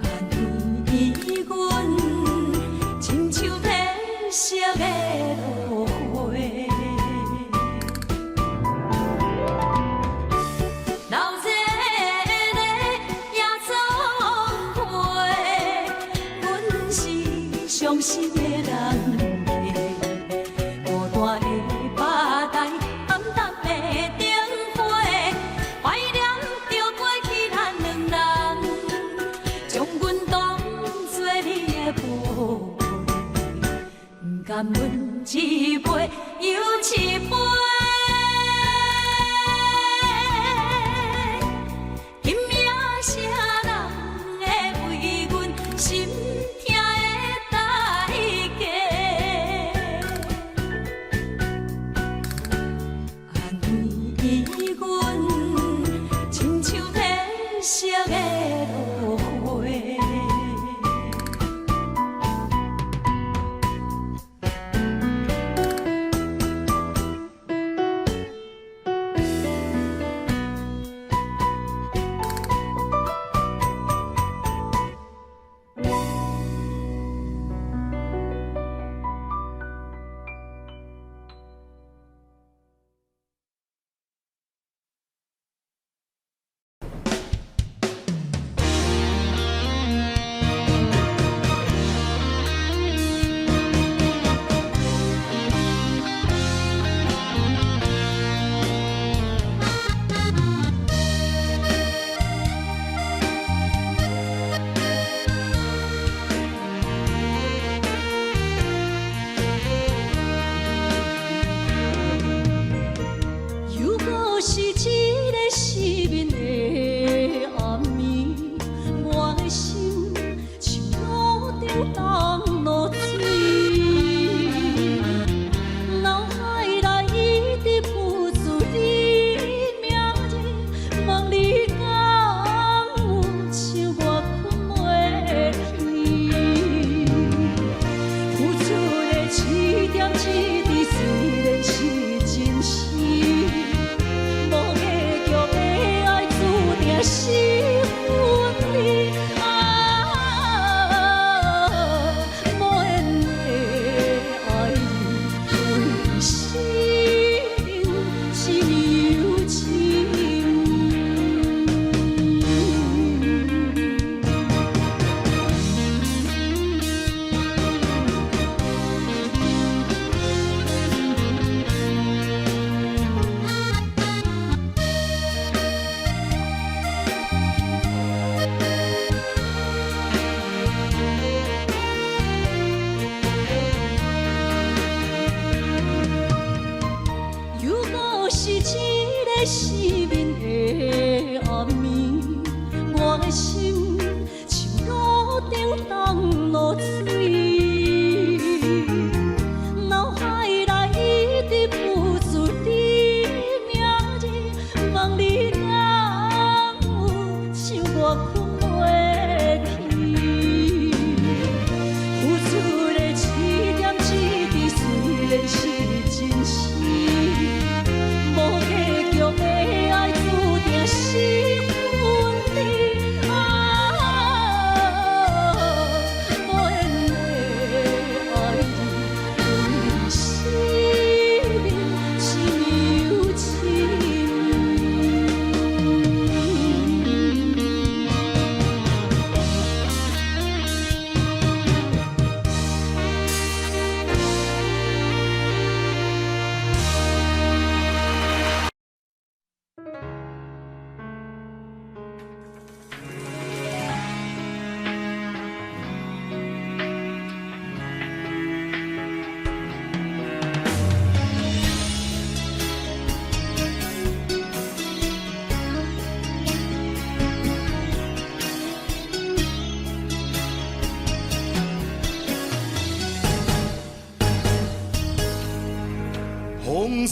安慰阮，亲像褪色的落花。老这个夜总会，阮是伤心的人家。大大的吧台，暗淡的灯花，怀念着过去咱两人，将阮当作你的宝贝，不甘阮一杯又一杯。今夜啥人会为阮心痛的代价？安慰阮，亲像褪色的落花。如果是一个失眠的暗暝，我的心像路中东落水，脑海内一直浮出你名字，望你敢有像我困袂去，付出的一点一滴虽然是真实。无结局的爱，注定是分离。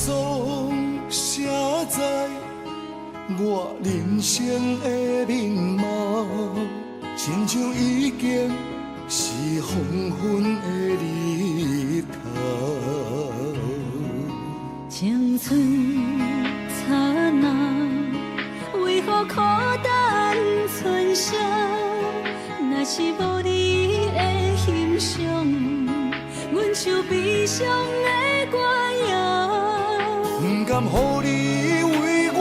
霜写在我人生的面貌，亲像已经是黄昏的日头。青春刹那，为何孤单春宵？若是无你的欣赏，阮就悲伤的歌谣。不甘予你为我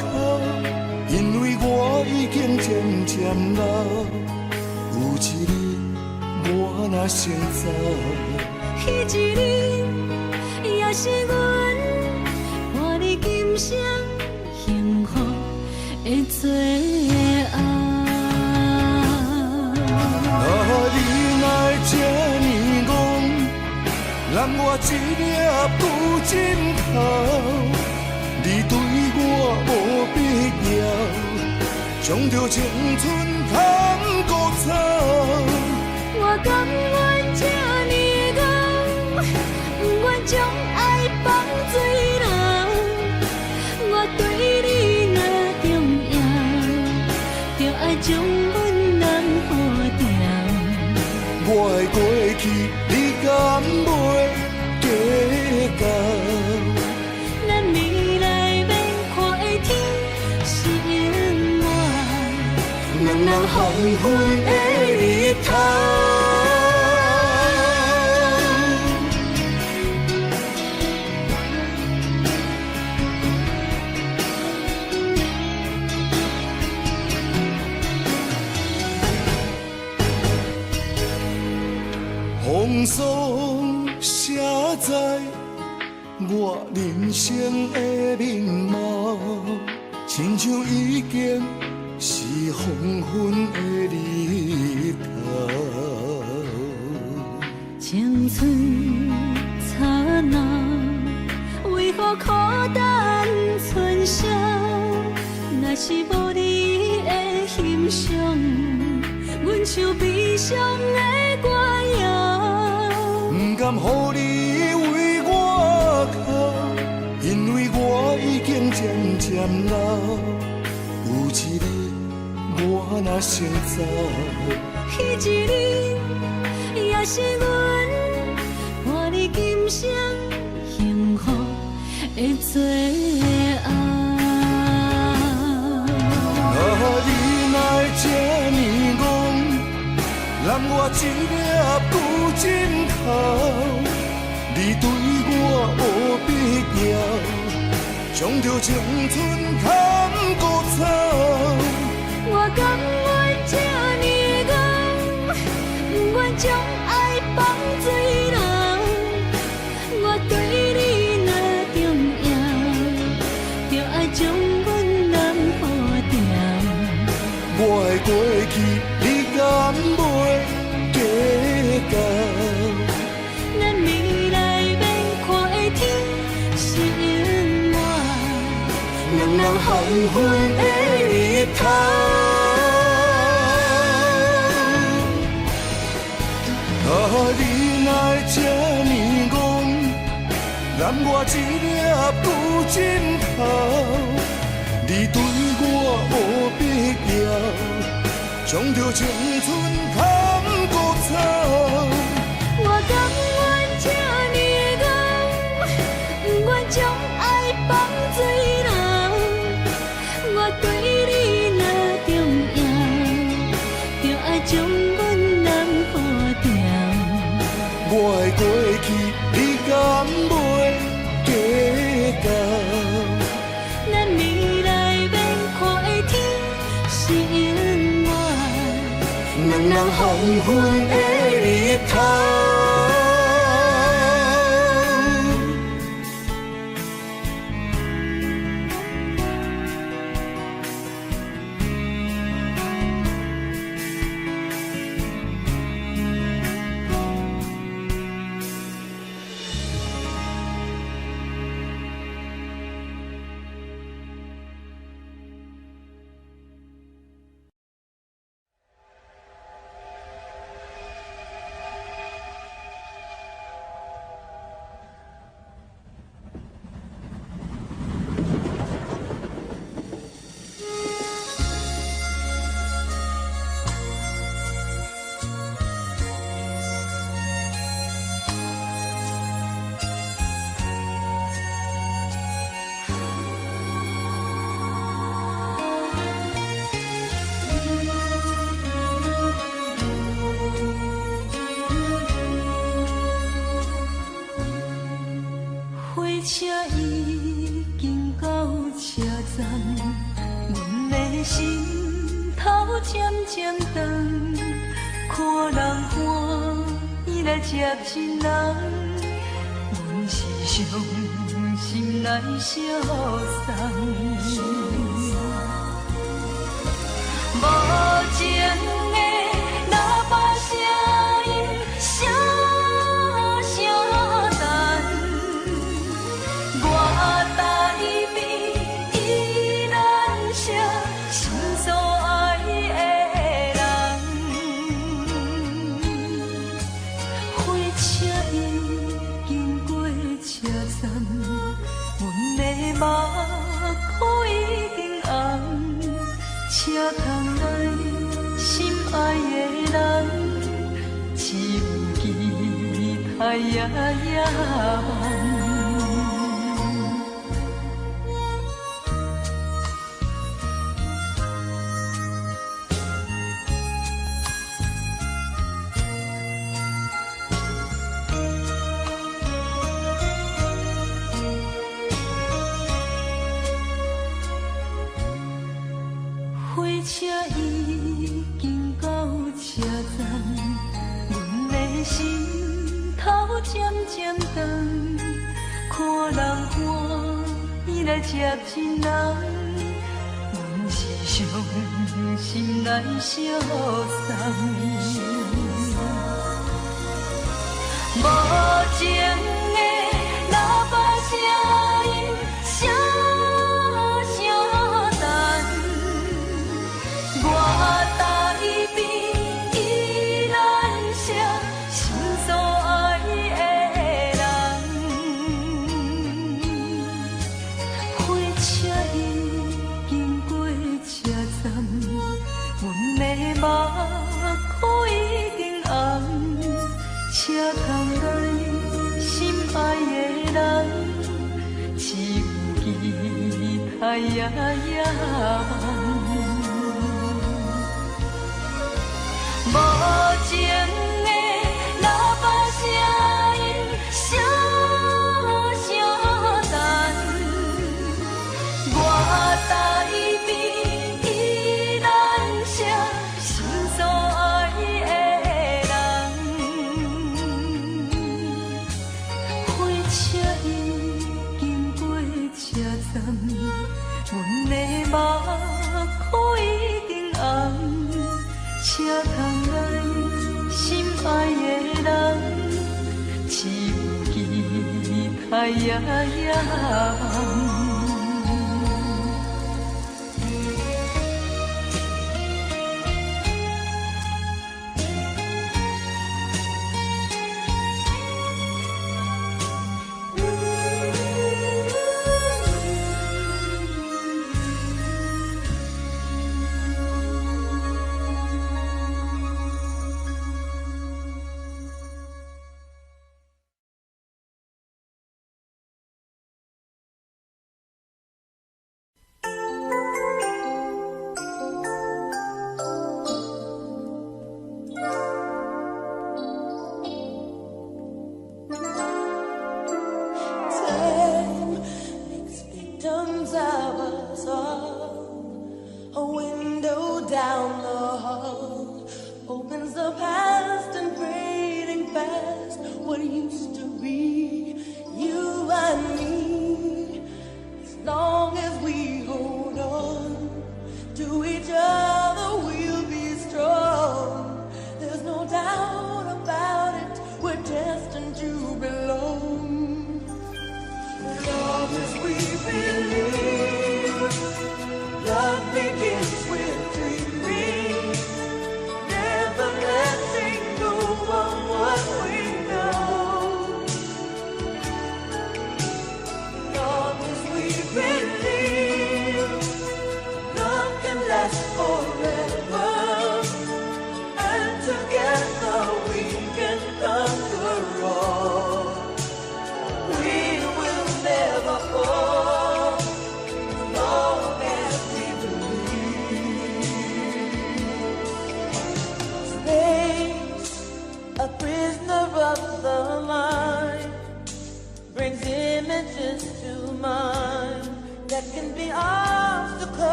哭，因为我已经渐渐老。有一日我若先走，彼一日也是阮伴你今生幸福的最后。你来这呢戆，揽我一粒不枕头。你对我无必要，将着青春通孤草。我甘愿这呢戆，不愿将爱放水流。我对你若重要，就爱将阮人付掉。我的过去，你敢袂计较？咱未来免看的天是永远，两人黄昏的日头。风霜写在我人生的面貌，亲像已经是黄昏的日头。青春刹那，为何孤单春宵？若是无你的欣赏，阮就悲伤的歌谣。不甘予你为我哭，因为我已经渐渐老。有一日我若先走，彼一日也是阮伴你今生幸福的最后。你来这呢戆，揽我一粒不枕头。你对我无必要，将着青春通孤草。我甘愿这呢戆，不愿将爱放水流。我对你若重要，就爱将阮人付掉。我的过去，你敢袂计较？咱未来免看的天是永远，两人黄昏的日头。你来这呢戆，揽我一粒不枕头。你对我无必要，将着青春通孤草。我甘愿这呢戆，不愿将爱放水流。我对你若重要，就爱将阮人付掉。我的过去，你敢袂计较？咱未来免看的天是永远，两人黄昏的日头。来接亲人，阮是伤心来相送。无情的喇叭声音，声声等，我台边依然写心所爱的人。火车已经过车站，阮的目眶已经红，车窗内心爱的人，只有期待夜夜梦。火车已经到车站，阮的心头渐渐长，看人欢喜来接亲人，阮是伤心来相送。无情的喇叭声音，声声等。我台边依然写心所爱的人，火车已经过车站，阮的目眶已经红，车窗内心爱的人，只有期待夜夜梦。无情的喇叭声音，声声等，我台边依然写心所爱的人。火车已经过车站，阮的目眶已经红，车窗内心爱的人，只有期待夜夜梦。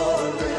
落泪。